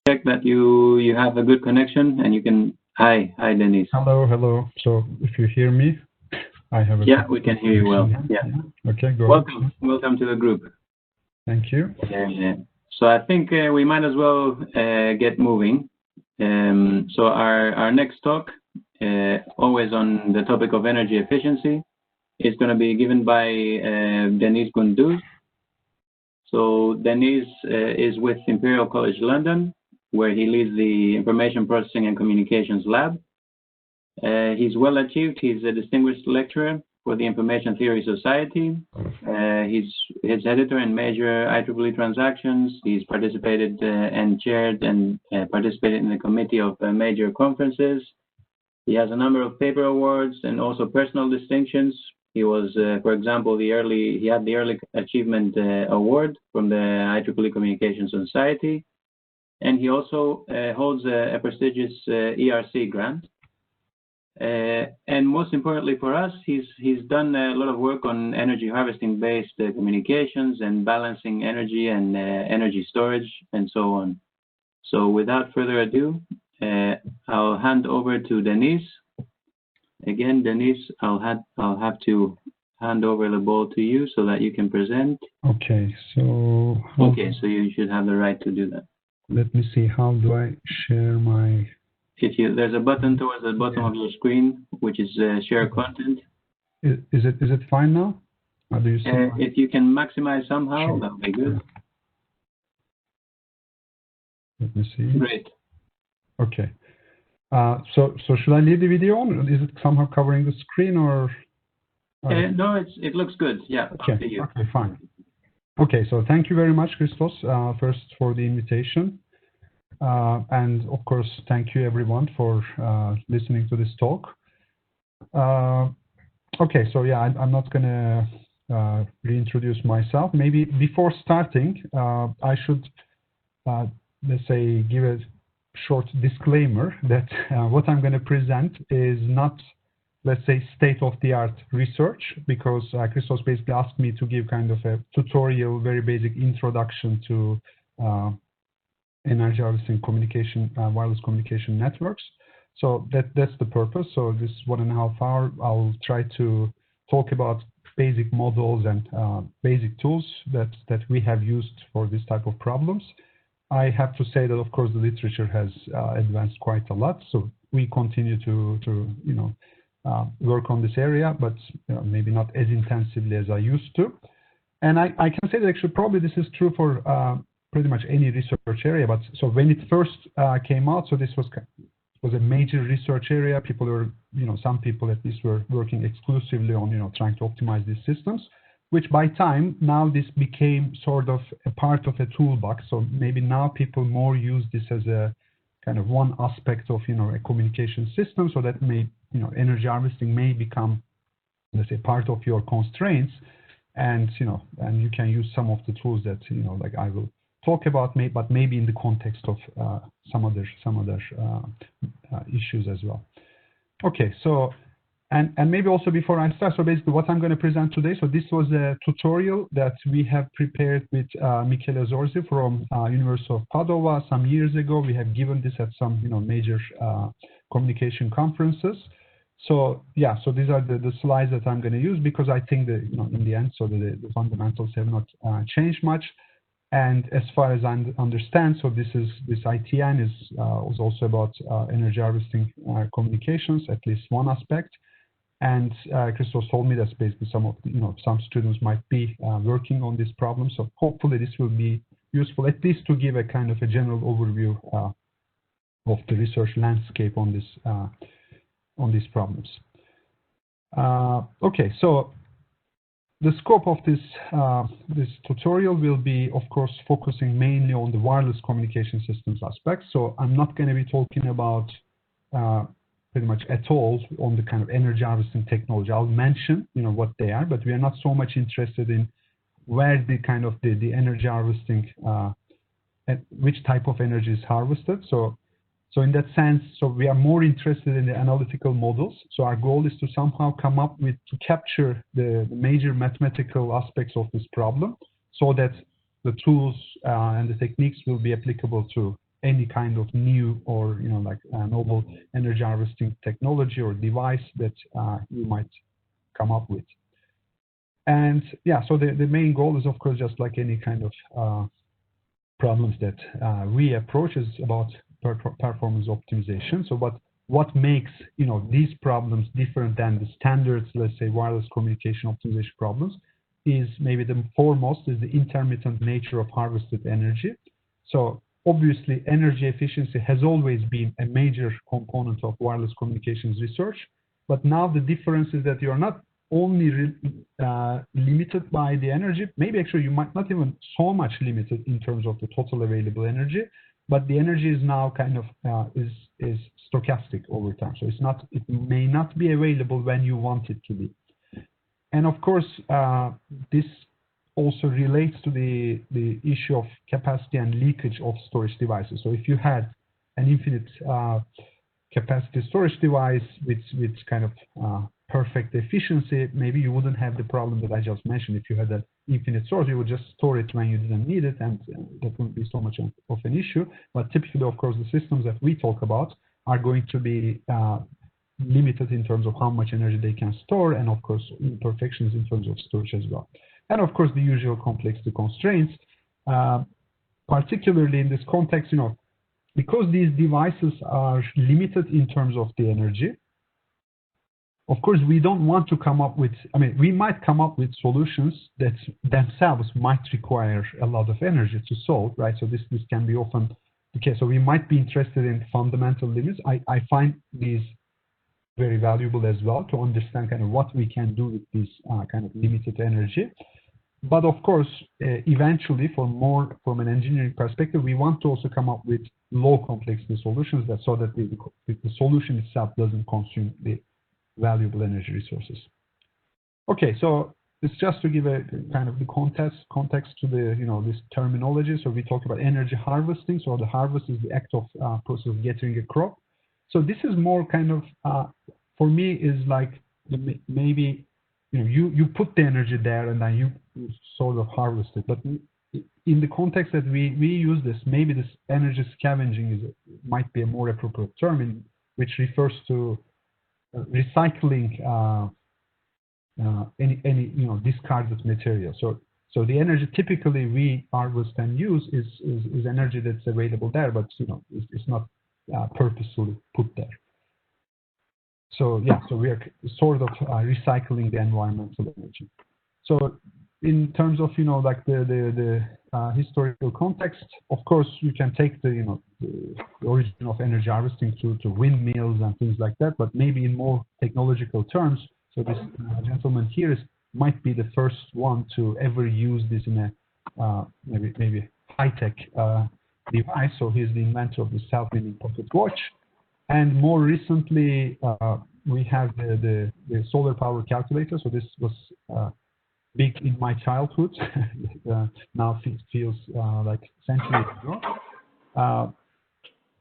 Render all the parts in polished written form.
check that you have a good connection and you can. Hi, Deniz. Hello. So if you hear me, I have a. Yeah, we can hear you well. Yeah. Okay, go ahead. Welcome to the group. Thank you. So I think we might as well get moving. So our next talk, always on the topic of energy efficiency, is going to be given by Deniz Gunduz. So Deniz is with Imperial College London, where he leads the Information Processing and Communications Lab. He's well achieved. He's a distinguished lecturer for the Information Theory Society. He's editor in major IEEE transactions. He's participated and chaired and participated in the committee of major conferences. He has a number of paper awards and also personal distinctions. He was, for example, he had the Early Achievement Award from the IEEE Communication Society, and he also holds a prestigious ERC grant. And most importantly for us, he's done a lot of work on energy harvesting-based communications and balancing energy and energy storage and so on. So without further ado, I'll hand over to Deniz. Again, Deniz, I'll have to hand over the ball to you so that you can present. Okay, so... Okay, so you should have the right to do that. Let me see, how do I share my... There's a button towards the bottom of your screen, which is share content. Is it fine now? Or do you see if you can maximize somehow, sure. That would be good. Let me see. Great. Okay. So should I leave the video on? Is it somehow covering the screen or? No, it looks good. Yeah. Okay. Okay, fine. Okay, so thank you very much, Christos, first for the invitation. And of course, thank you everyone for listening to this talk. Okay, so yeah, I'm not going to reintroduce myself. Maybe before starting, I should, let's say, give a short disclaimer that what I'm going to present is not, let's say, state-of-the-art research, because Christos basically asked me to give kind of a tutorial, very basic introduction to energy harvesting communication, wireless communication networks. So that's the purpose. So this 1.5 hours, I'll try to talk about basic models and basic tools that we have used for this type of problems. I have to say that, of course, the literature has advanced quite a lot. So we continue to work on this area, but maybe not as intensively as I used to. And I can say that actually probably this is true for pretty much any research area. But so when it first came out, so this was a major research area. People were, some people at least were working exclusively on, trying to optimize these systems, which by time now this became sort of a part of a toolbox. So maybe now people more use this as a kind of one aspect of, a communication system, so that may, energy harvesting may become, let's say, part of your constraints. And, and you can use some of the tools that, like I will talk about, but maybe in the context of some other issues as well. Okay, so, and maybe also before I start, so basically what I'm going to present today, so this was a tutorial that we have prepared with Michele Zorzi from University of Padova some years ago. We have given this at some major communication conferences. So yeah, so these are the slides that I'm going to use, because I think that in the end, so the fundamentals have not changed much. And as far as I understand, so this ITN was also about energy harvesting communications, at least one aspect. And Christos told me that basically some students might be working on this problem. So hopefully this will be useful, at least to give a kind of a general overview of the research landscape on these problems. Okay, so the scope of this tutorial will be, of course, focusing mainly on the wireless communication systems aspect. So I'm not going to be talking about pretty much at all on the kind of energy harvesting technology. I'll mention, what they are, but we are not so much interested in where the kind of the energy harvesting, which type of energy is harvested. So in that sense, so we are more interested in the analytical models. So our goal is to somehow come up with, to capture the major mathematical aspects of this problem, so that the tools and the techniques will be applicable to any kind of new or like novel energy harvesting technology or device that you might come up with. And yeah, so the main goal is, of course, just like any kind of problems that we approach, is about performance optimization. So what makes these problems different than the standards, let's say wireless communication optimization problems, is maybe the foremost is the intermittent nature of harvested energy. So obviously energy efficiency has always been a major component of wireless communications research, but now the difference is that you're not only limited by the energy, maybe actually you might not even so much limited in terms of the total available energy, but the energy is now kind of is stochastic over time. So it may not be available when you want it to be. And of course, this also relates to the issue of capacity and leakage of storage devices. So if you had an infinite capacity storage device with kind of perfect efficiency, maybe you wouldn't have the problem that I just mentioned. If you had an infinite source, you would just store it when you didn't need it, and that wouldn't be so much of an issue. But typically, of course, the systems that we talk about are going to be limited in terms of how much energy they can store, and of course imperfections in terms of storage as well. And of course the usual complexity constraints, particularly in this context, because these devices are limited in terms of the energy. Of course, we don't want to come up with, we might come up with solutions that themselves might require a lot of energy to solve, right? So this can be often the case. So we might be interested in fundamental limits. I find these very valuable as well to understand kind of what we can do with this kind of limited energy. But of course, eventually, from an engineering perspective, we want to also come up with low complexity solutions so that the solution itself doesn't consume the valuable energy resources. Okay, so it's just to give a kind of the context to the this terminology. So we talk about energy harvesting. So the harvest is the act of process of getting a crop. So this is more kind of for me is like maybe you put the energy there and then you sort of harvest it. But in the context that we use this, maybe this energy scavenging might be a more appropriate term, which refers to recycling any discarded material. So the energy typically we harvest and use is energy that's available there, but it's not purposefully put there. So yeah, so we are sort of recycling the environmental energy. So in terms of like the historical context, of course you can take the origin of energy harvesting to windmills and things like that, but maybe in more technological terms. So this gentleman here might be the first one to ever use this in a maybe high-tech device. So he's the inventor of the self-leaning pocket watch. And more recently, we have the solar power calculator. So this was big in my childhood. Now it feels like centuries ago.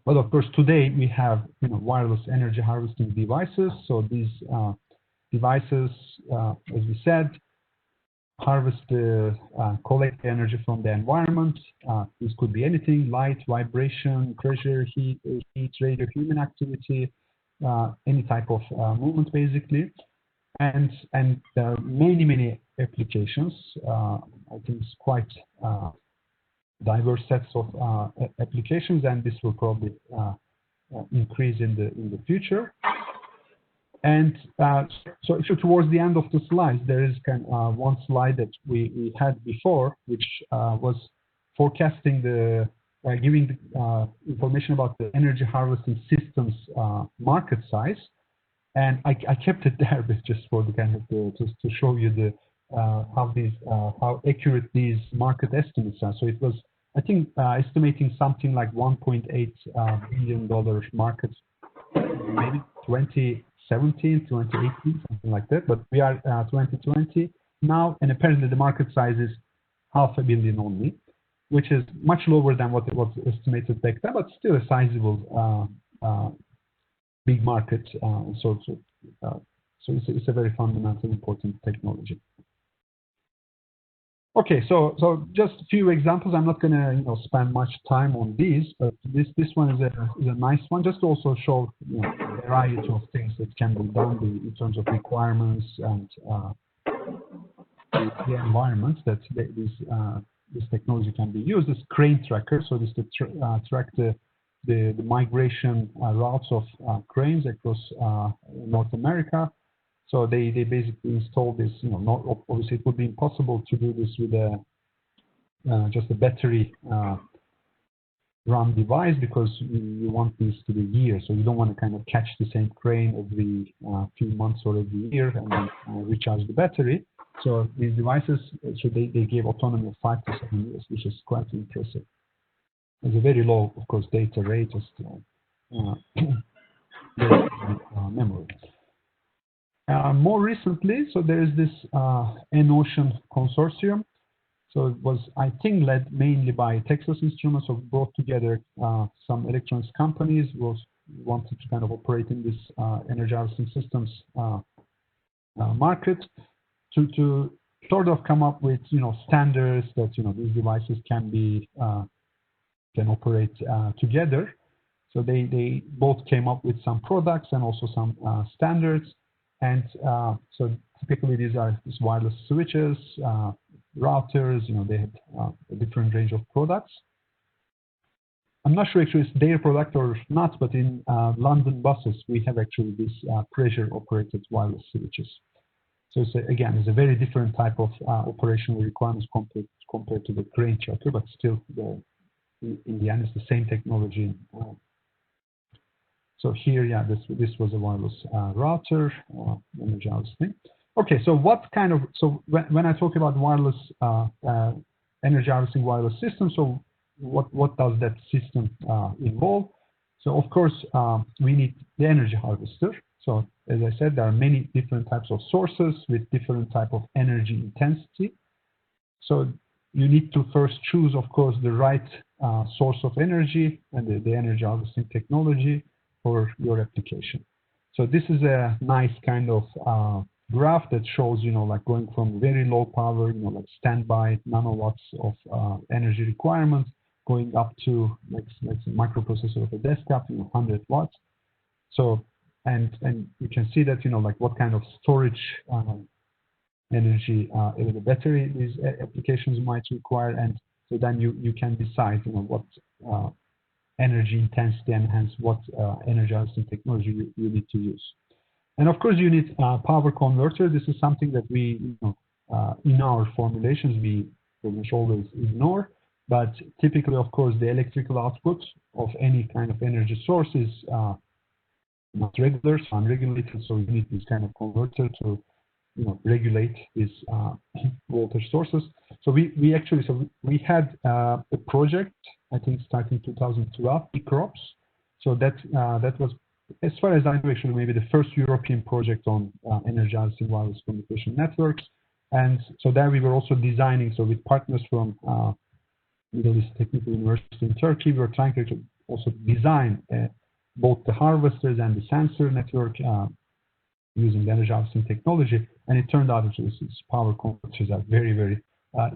But of course, today we have wireless energy harvesting devices. So these devices, as we said, harvest collect the energy from the environment. This could be anything: light, vibration, pressure, heat, radio, human activity, any type of movement, basically. And there are many applications. I think it's quite diverse sets of applications, and this will probably increase in the future. And so towards the end of the slides, there is kind of one slide that we had before, which was forecasting giving information about the energy harvesting systems market size. And I kept it there just for the kind of to show you how accurate these market estimates are. So it was, I think, estimating something like $1.8 billion market, maybe 2017, 2018, something like that. But we are 2020 now, and apparently the market size is $500 million only, which is much lower than what it was estimated back then, but still a sizable big market. So it's a very fundamental, important technology. Okay, so just a few examples. I'm not going to spend much time on these, but this one is a nice one, just to also show a variety of things that can be done in terms of requirements and the environments that this technology can be used. This crane tracker, so this to track the migration routes of cranes across North America. So they basically installed this. Obviously it would be impossible to do this with just a battery run device, because you want these to be years. So you don't want to kind of catch the same crane every few months or every year and then recharge the battery. So these devices, so they gave autonomy of 5 to 7 years, which is quite impressive. It's a very low, of course, data rate, just memory. More recently, so there is this N-Ocean consortium. So it was, I think, led mainly by Texas Instruments, so brought together some electronics companies who wanted to kind of operate in this energy harvesting systems market to sort of come up with standards that these devices can operate together. So they both came up with some products and also some standards. And so typically these are wireless switches, routers. They had a different range of products. I'm not sure actually it's their product or not, but in London buses we have actually these pressure-operated wireless switches. So again, it's a very different type of operational requirements compared to the crane tracker, but still, in the end, it's the same technology. So here, yeah, this was a wireless router, energy harvesting. Okay, so when I talk about wireless energy harvesting wireless system, so what does that system involve? So of course, we need the energy harvester. So as I said, there are many different types of sources with different type of energy intensity. So you need to first choose, of course, the right source of energy and the energy harvesting technology for your application. So this is a nice kind of graph that shows, like going from very low power, like standby nanowatts of energy requirements, going up to like microprocessor of a desktop, 100 watts. So and you can see that like what kind of storage energy the battery these applications might require, and so then you can decide what energy intensity and hence what energy harvesting technology you need to use. And of course you need a power converter. This is something that we in our formulations we pretty much always ignore, but typically of course the electrical output of any kind of energy source is not regular, so unregulated, so you need this kind of converter to regulate these voltage sources. So we had a project, I think starting 2012, E-Crops. So that was, as far as I know, actually maybe the first European project on energy harvesting wireless communication networks. And so there we were also designing, so with partners from Middle East Technical University in Turkey, we were trying to also design both the harvesters and the sensor network using the energy harvesting technology, and it turned out that these power converters are very, very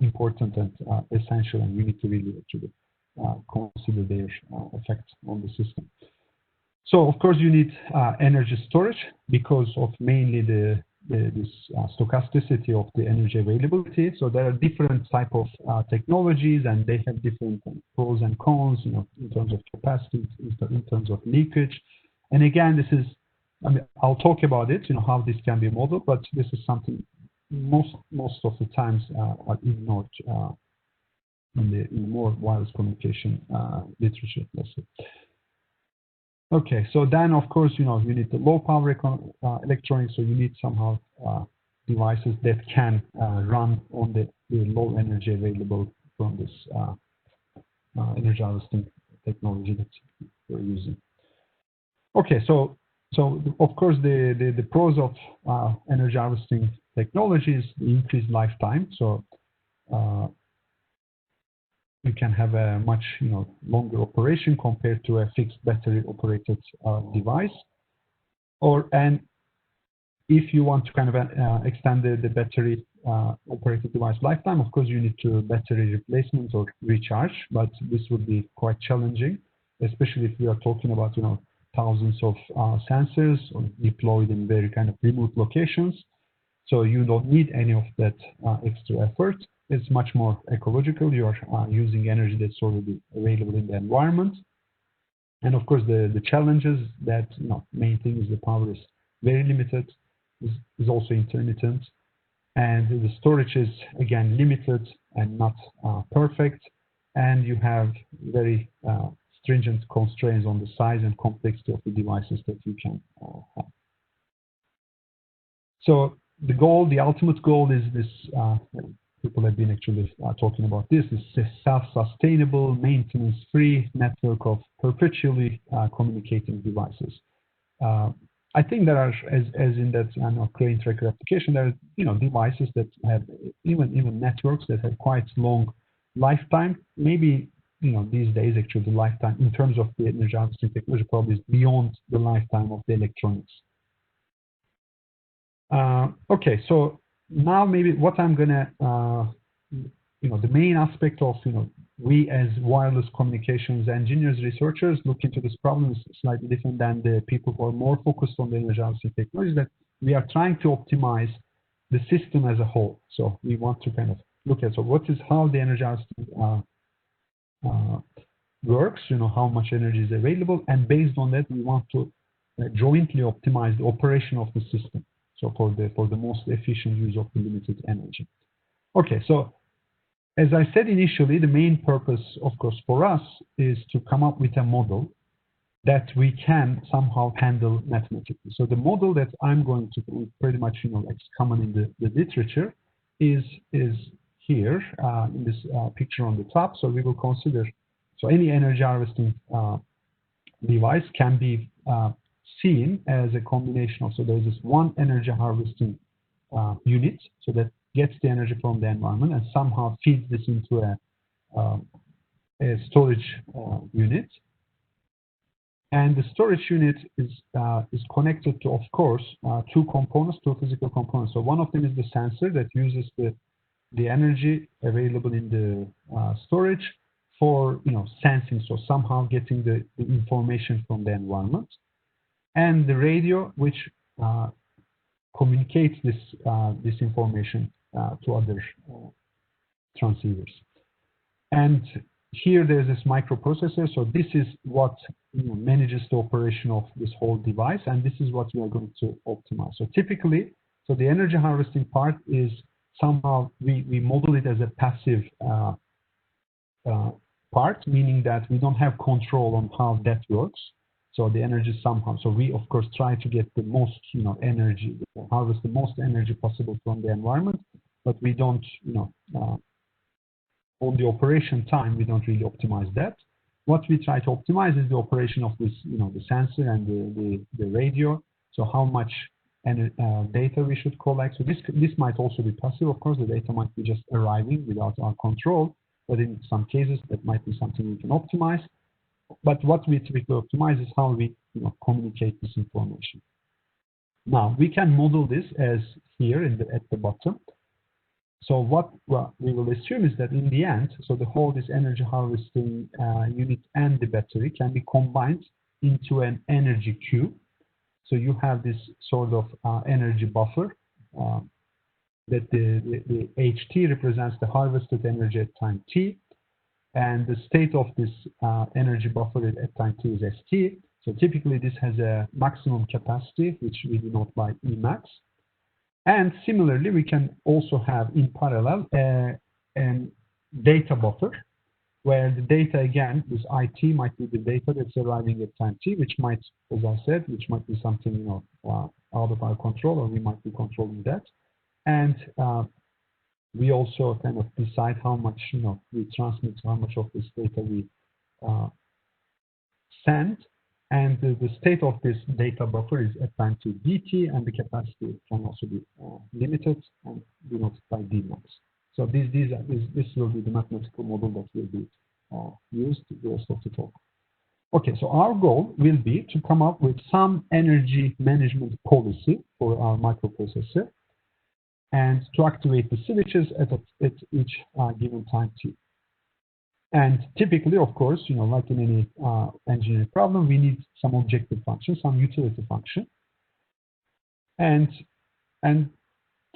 important and essential, and we need to really actually consider their effect on the system. So of course you need energy storage because of mainly this stochasticity of the energy availability. So there are different type of technologies, and they have different pros and cons, in terms of capacity, in terms of leakage. And again, this is, I'll talk about it, how this can be modeled, but this is something most of the times are ignored in the more wireless communication literature, let's say. Okay, so then of course, you need the low power electronics, so you need somehow devices that can run on the low energy available from this energy harvesting technology that we're using. Okay, so of course the pros of energy harvesting technology is the increased lifetime. So you can have a much longer operation compared to a fixed battery operated device. And if you want to kind of extend the battery operating device lifetime. Of course, you need to battery replacement or recharge, but this would be quite challenging, especially if we are talking about, thousands of sensors deployed in very kind of remote locations. So you don't need any of that extra effort. It's much more ecological. You are using energy that's already available in the environment. And of course, the challenges that, main thing is the power is very limited, is also intermittent. And the storage is, again, limited and not perfect. And you have very stringent constraints on the size and complexity of the devices that you can have. So the goal, the ultimate goal is this, people have been actually talking about this, is a self-sustainable, maintenance-free network of perpetually communicating devices. I think there are, as in that crane tracker application, there are devices that have even networks that have quite long lifetime. Maybe these days actually the lifetime in terms of the energy harvesting technology probably is beyond the lifetime of the electronics. Okay, so now maybe what I'm gonna, the main aspect of, we as wireless communications engineers, researchers look into this problem is slightly different than the people who are more focused on the energy harvesting technology, that we are trying to optimize the system as a whole. So we want to kind of look at, so how the energy harvesting works, how much energy is available, and based on that, we want to jointly optimize the operation of the system. So for the most efficient use of the limited energy. Okay, so as I said initially, the main purpose, of course, for us is to come up with a model that we can somehow handle mathematically. So the model that I'm going to pretty much, like common in the literature is here in this picture on the top. So we will consider, so any energy harvesting device can be seen as a combination of, so there's this one energy harvesting unit, so that gets the energy from the environment and somehow feeds this into a storage unit. And the storage unit is connected to, of course, two physical components. So one of them is the sensor that uses the energy available in the storage for sensing, so somehow getting the information from the environment. And the radio, which communicates this information to other transceivers. And here there's this microprocessor. So this is what manages the operation of this whole device, and this is what we are going to optimize. So typically, so the energy harvesting part is somehow we model it as a passive part, meaning that we don't have control on how that works. So the energy somehow, so we of course try to get the most, energy, harvest the most energy possible from the environment, but we don't, on the operation time, we don't really optimize that. What we try to optimize is the operation of this, the sensor and the radio. So how much data we should collect. So this might also be passive, of course. The data might be just arriving without our control, but in some cases that might be something we can optimize. But what we typically optimize is how we communicate this information. Now we can model this as here at the bottom. So what we will assume is that in the end, so the whole this energy harvesting unit and the battery can be combined into an energy cube. So you have this sort of energy buffer that the HT represents the harvested energy at time t. And the state of this energy buffer at time t is ST. So typically this has a maximum capacity, which we denote by Emax. And similarly, we can also have in parallel a data buffer, where the data again, this IT might be the data that's arriving at time t, which might, as I said, which might be something out of our control, or we might be controlling that. And we also kind of decide how much we transmit, how much of this data we send, and the state of this data buffer is at time to dt, and the capacity can also be limited and denoted by dmax. So this will be the mathematical model that will be used the rest of the talk. Okay, so our goal will be to come up with some energy management policy for our microprocessor. and to activate the switches at each given time t. And typically, of course, like in any engineering problem, we need some objective function, some utility function. And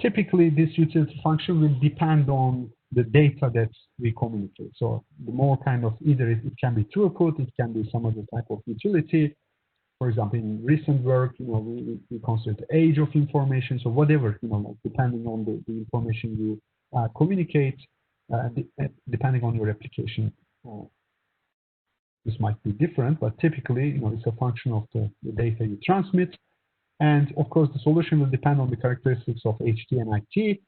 typically, this utility function will depend on the data that we communicate. So the more kind of either it can be throughput, it can be some other type of utility. For example, in recent work, we consider the age of information. So whatever, like depending on the information you communicate, depending on your application, this might be different. But typically, it's a function of the data you transmit. And of course, the solution will depend on the characteristics of HT and IT,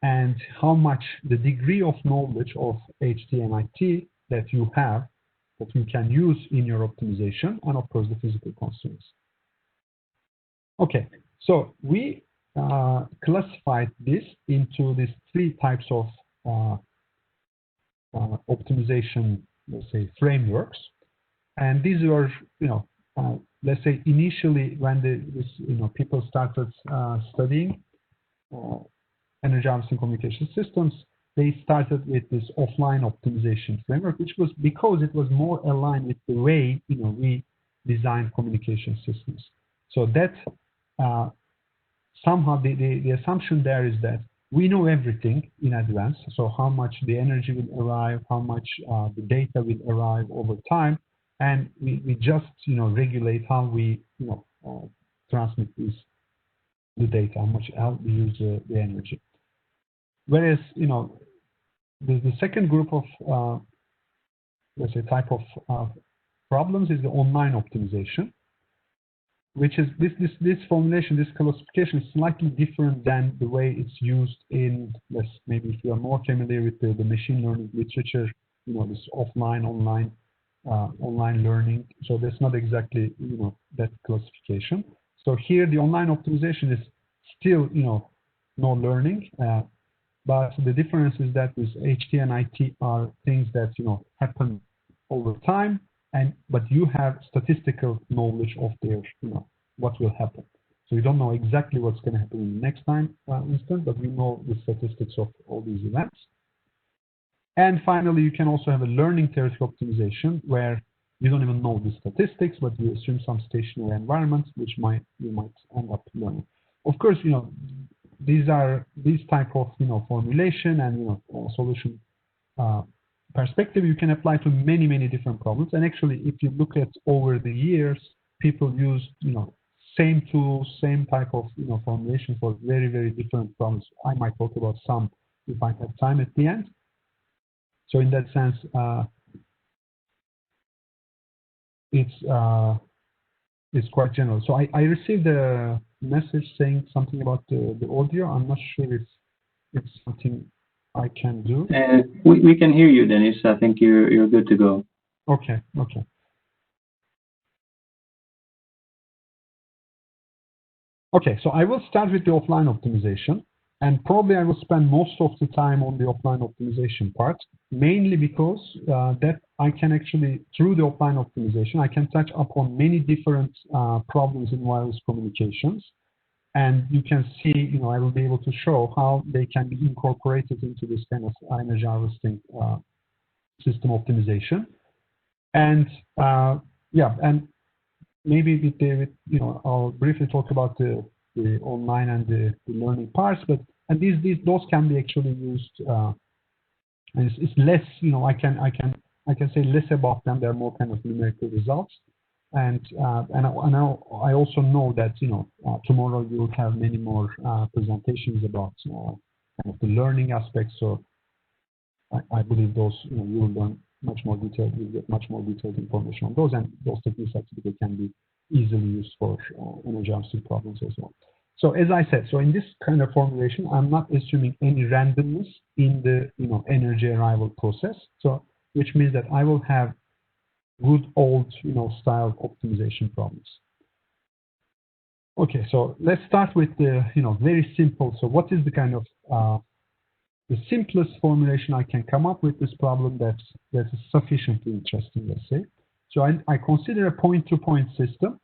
and how much the degree of knowledge of HT and IT that you have, that you can use in your optimization, and of course the physical constraints. Okay, so we classified this into these three types of optimization, let's say, frameworks, and these were, let's say, initially when people started studying energy harvesting communication systems, they started with this offline optimization framework, which was because it was more aligned with the way we design communication systems. So that somehow the assumption there is that we know everything in advance. So how much the energy will arrive, how much the data will arrive over time, and we just regulate how we transmit the data, how we use the energy. Whereas the second group of let's say type of problems is the online optimization, which is this formulation, this classification is slightly different than the way it's used in, maybe if you are more familiar with the machine learning literature, this offline, online learning. So that's not exactly that classification. So here the online optimization is still no learning. But the difference is that with HT and IT are things that happen over time, but you have statistical knowledge of their what will happen. So you don't know exactly what's going to happen in the next time instant, but we know the statistics of all these events. And finally, you can also have a learning theoretical optimization where you don't even know the statistics, but you assume some stationary environments which you might end up learning. Of course, these type of formulation and solution perspective you can apply to many different problems. And actually, if you look at over the years, people use same tools, same type of formulation for very different problems. I might talk about some if I have time at the end. So in that sense, it's quite general. So I received a message saying something about the audio. I'm not sure if it's something I can do. We can hear you, Deniz. I think you're good to go. Okay. Okay, so I will start with the offline optimization, and probably I will spend most of the time on the offline optimization part, mainly because that I can actually, through the offline optimization, I can touch upon many different problems in wireless communications. And you can see, I will be able to show how they can be incorporated into this kind of energy harvesting system optimization. And and maybe I'll briefly talk about the online and the learning parts, and those can be actually used. And it's less, I can say less about them. They're more kind of numerical results. And I also know that tomorrow you will have many more presentations about kind of the learning aspects. So I believe those you will learn much more detailed. You'll get much more detailed information on those, and those techniques actually can be easily used for energy harvesting problems as well. So as I said, so in this kind of formulation, I'm not assuming any randomness in the energy arrival process. So which means that I will have good old style optimization problems. Okay, so let's start with the very simple. So what is the kind of the simplest formulation I can come up with this problem that is sufficiently interesting, let's say. So I consider a point-to-point system,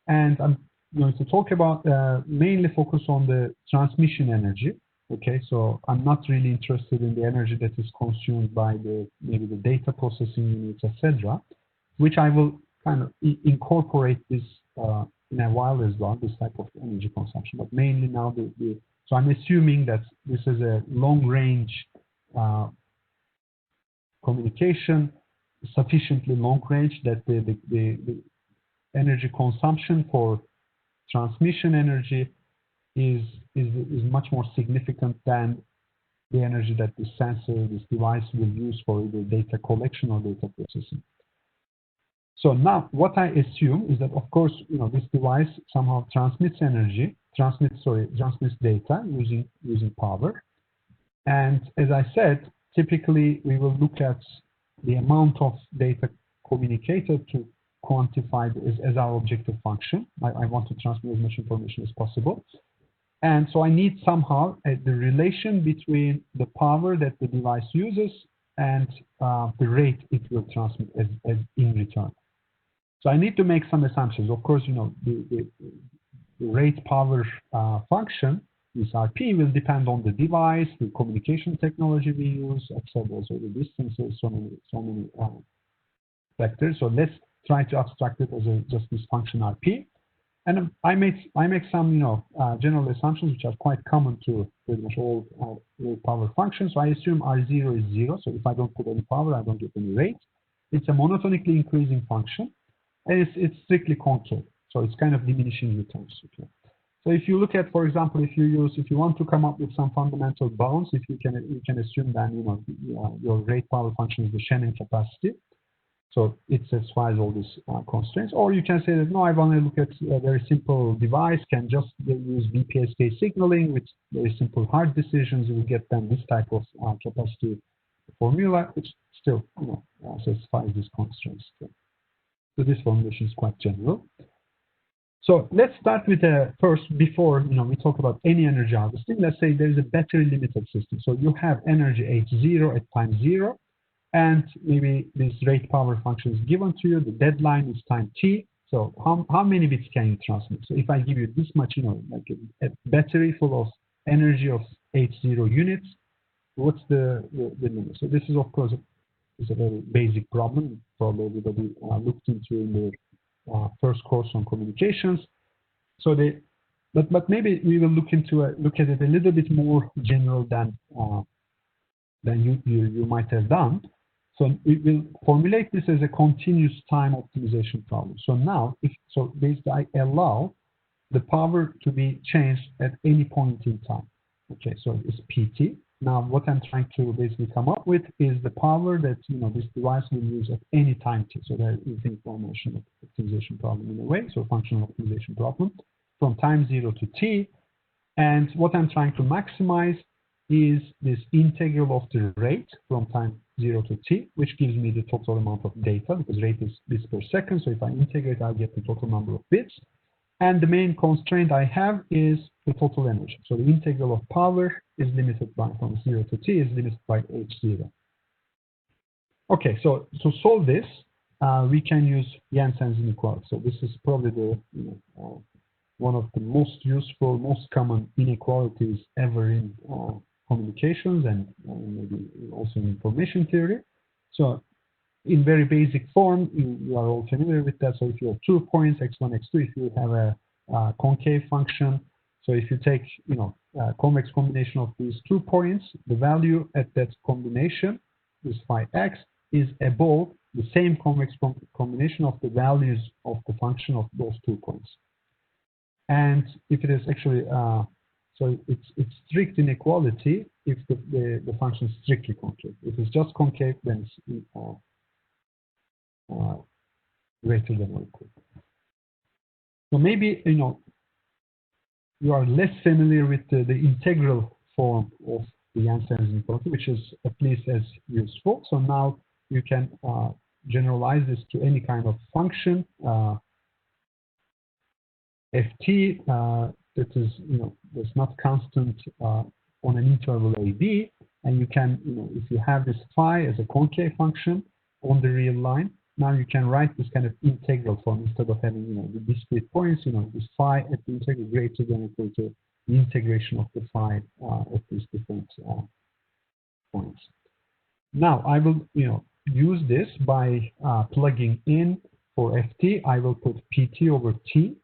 and I'm going to talk about mainly focus on the transmission energy. Okay, so I'm not really interested in the energy that is consumed by maybe the data processing units, etc., which I will kind of incorporate this in a while as well, this type of energy consumption. But mainly now, so I'm assuming that this is a long-range communication, sufficiently long-range that the energy consumption for transmission energy is much more significant than the energy that this sensor, this device will use for either data collection or data processing. So now what I assume is that, of course, this device somehow transmits data using power. And as I said, typically we will look at the amount of data communicated to quantify as our objective function. I want to transmit as much information as possible. And so I need somehow the relation between the power that the device uses and the rate it will transmit as in return. So I need to make some assumptions. Of course, the rate power function, this RP, will depend on the device, the communication technology we use, etc. So the distances, so many factors. So let's try to abstract it as just this function RP. And I make some general assumptions which are quite common to pretty much all rate power functions. So I assume R0 is 0. So if I don't put any power, I don't get any rate. It's a monotonically increasing function, and it's strictly concave. So it's kind of diminishing returns. Okay. So if you look at, for example, if you want to come up with some fundamental bounds, you can assume then your rate power function is the Shannon capacity. So it satisfies all these constraints. Or you can say that, no, I want to look at a very simple device, can just use BPSK signaling with very simple hard decisions. You will get then this type of capacity formula, which still satisfies these constraints. So this formulation is quite general. So let's start with first, before we talk about any energy harvesting, let's say there is a battery limited system. So you have energy H0 at time 0. And maybe this rate power function is given to you. The deadline is time t. So how many bits can you transmit? So if I give you this much, like a battery full of energy of H0 units, what's the limit? So this is, of course, a very basic problem. Probably everybody looked into in their first course on communications. So but maybe we will look at it a little bit more general than you might have done. So we will formulate this as a continuous time optimization problem. So now, basically I allow the power to be changed at any point in time. Okay, so it's PT. Now what I'm trying to basically come up with is the power that this device will use at any time t. So there is information optimization problem in a way, so functional optimization problem from time 0 to t. And what I'm trying to maximize is this integral of the rate from time 0 to t, which gives me the total amount of data, because rate is bits per second. So if I integrate, I'll get the total number of bits. And the main constraint I have is the total energy. So the integral of power is limited from 0 to t, is limited by H0. Okay, so to solve this, we can use Jensen's inequality. So this is probably the one of the most useful, most common inequalities ever in communications and maybe also in information theory. So in very basic form, you are all familiar with that. So if you have 2 points, x1, x2, if you have a concave function, so if you take a convex combination of these 2 points, the value at that combination, this phi x, is above the same convex combination of the values of the function of those 2 points. And if it is actually so it's strict inequality if the function is strictly concave. If it's just concave, then it's greater than or equal. So maybe you are less familiar with the integral form of the Jensen's inequality, which is at least as useful. So now you can generalize this to any kind of function ft that is that's not constant on an interval AB, and you can if you have this phi as a concave function on the real line, now you can write this kind of integral form instead of having the discrete points. This phi at the integral greater than or equal to the integration of the phi at these different points. Now I will use this by plugging in for ft. I will put pt over t,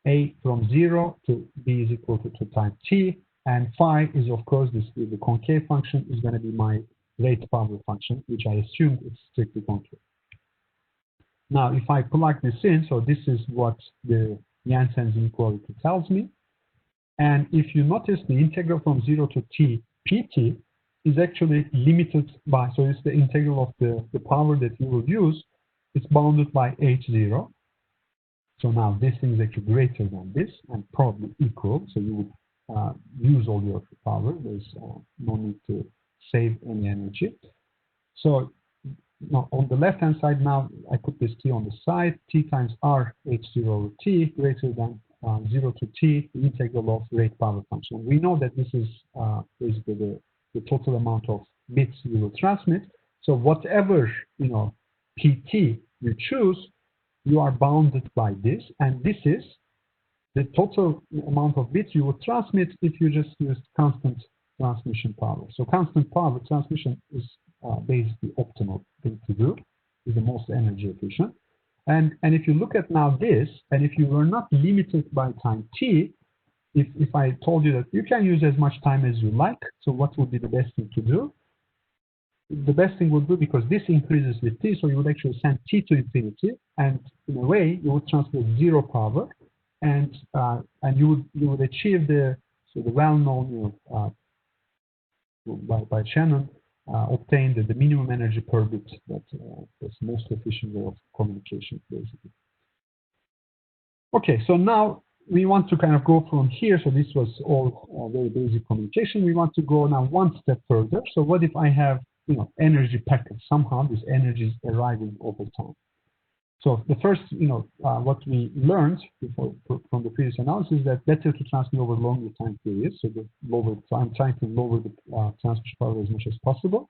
a from 0 to b is equal to 2 times t, and phi is, of course, the concave function is going to be my rate power function, which I assumed is strictly concave. Now, if I plug this in, so this is what the Jansen's inequality tells me. And if you notice, the integral from 0 to t pt is actually limited by, so it's the integral of the power that you will use. It's bounded by h0. So now this thing is actually greater than this and probably equal. So you would use all your power. There's no need to save any energy. So now on the left-hand side, now I put this t on the side. T times r h0 over t greater than 0 to t, the integral of rate power function. We know that this is basically the total amount of bits you will transmit. So whatever pt you choose, you are bounded by this, and this is the total amount of bits you would transmit if you just used constant transmission power. So constant power transmission is basically optimal thing to do, is the most energy efficient. And if you look at now this, and if you were not limited by time t, if I told you that you can use as much time as you like, so what would be the best thing to do? The best thing would be, because this increases with t, so you would actually send t to infinity, and in a way you would transmit 0 power, and you would achieve the well-known by Shannon obtain the minimum energy per bit that's most efficient way of communication, basically. Okay, so now we want to kind of go from here. So this was all very basic communication. We want to go now one step further. So what if I have energy packets? Somehow this energy is arriving over time. So the first, what we learned from the previous analysis is that better to transmit over longer time periods. So I'm trying to lower the transmission power as much as possible.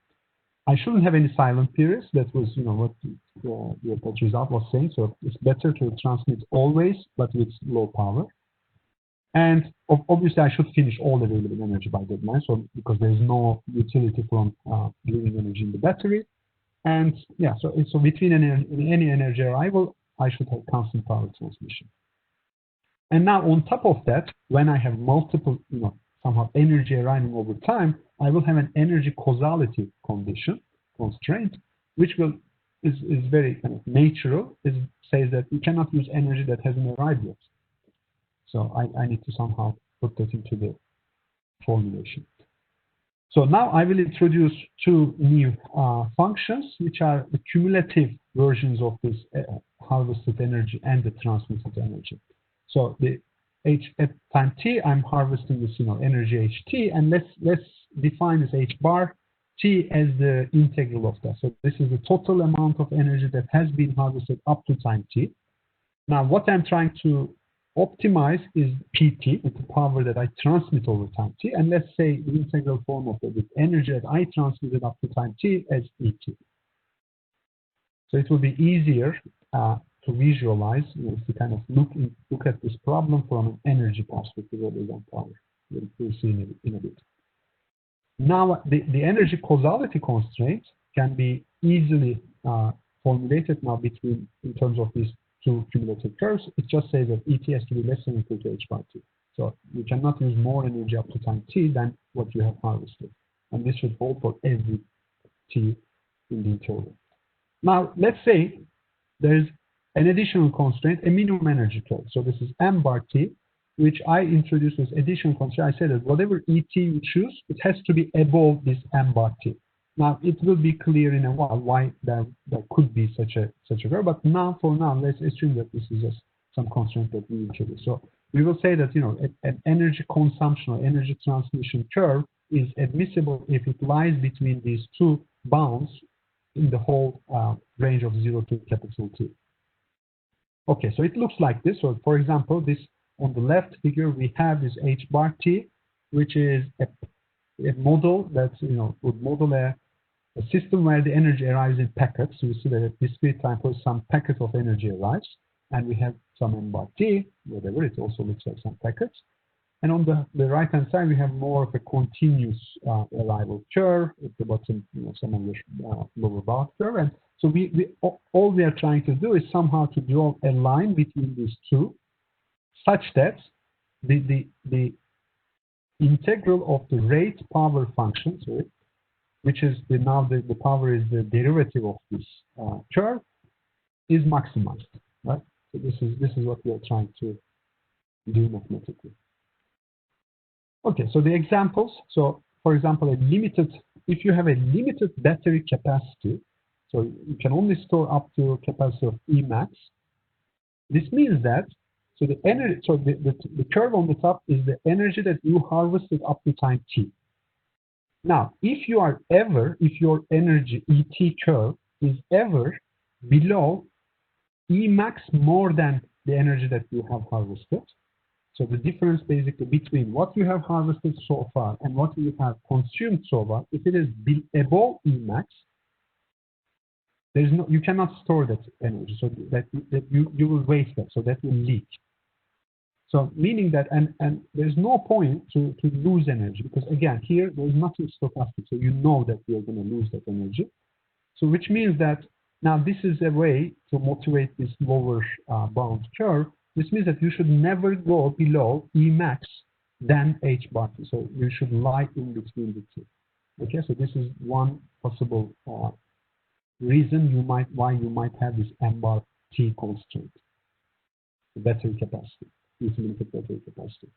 I shouldn't have any silent periods. That was, what the result was saying. So it's better to transmit always, but with low power. And obviously, I should finish all available energy by deadline. So because there is no utility from leaving energy in the battery. And yeah, so between any energy arrival, I should have constant power transmission. And now on top of that, when I have multiple, somehow energy arriving over time, I will have an energy causality constraint, which is very kind of natural. It says that you cannot use energy that hasn't arrived yet. So I need to somehow put that into the formulation. So now I will introduce two new functions, which are the cumulative versions of this harvested energy and the transmitted energy. So the at time t, I'm harvesting this energy ht, and let's define this h bar t as the integral of that. So this is the total amount of energy that has been harvested up to time t. Now what I'm trying to optimize is pt, with the power that I transmit over time t, and let's say the integral form of the energy that I transmitted up to time t as et. So it will be easier to visualize if you kind of look at this problem from an energy perspective rather than power. We'll see in a bit. Now the energy causality constraint can be easily formulated now in terms of these two cumulative curves. It just says that et has to be less than or equal to h bar t. So you cannot use more energy up to time t than what you have harvested. And this should hold for every t in the interval. Now let's say there's an additional constraint, a minimum energy curve. So this is m bar t, which I introduced as additional constraint. I said that whatever et you choose, it has to be above this m bar t. Now it will be clear in a while why there could be such a curve. But for now, let's assume that this is just some constraint that we introduce. So we will say that an energy consumption or energy transmission curve is admissible if it lies between these two bounds in the whole range of 0 to capital T. Okay, so it looks like this. So for example, this on the left figure, we have this h bar t, which is a model that would model a system where the energy arrives in packets. So you see that at discrete time for some packet of energy arrives, and we have some m bar t, whatever. It also looks like some packets. And on the right-hand side, we have more of a continuous arrival curve at the bottom, some of the lower bound curve. And so all we are trying to do is somehow to draw a line between these two, such that the integral of the rate power function, which is now the power is the derivative of this curve, is maximized, right? So this is what we are trying to do mathematically. Okay, so the examples. So for example, if you have a limited battery capacity, so you can only store up to a capacity of E max. This means that the energy, the curve on the top is the energy that you harvested up to time t. Now, if your energy ET curve is ever below E max more than the energy that you have harvested, so the difference basically between what you have harvested so far and what you have consumed so far, if it is above E max, you cannot store that energy, so that you will waste that, so that will leak. So meaning that, and there's no point to lose energy, because again, here there's nothing stochastic, so you know that you're going to lose that energy. So which means that now this is a way to motivate this lower bound curve. This means that you should never go below E max than H bar T. So you should lie in between the two. Okay, so this is one possible reason why you might have this M bar T constraint, the battery capacity, this limited battery capacity.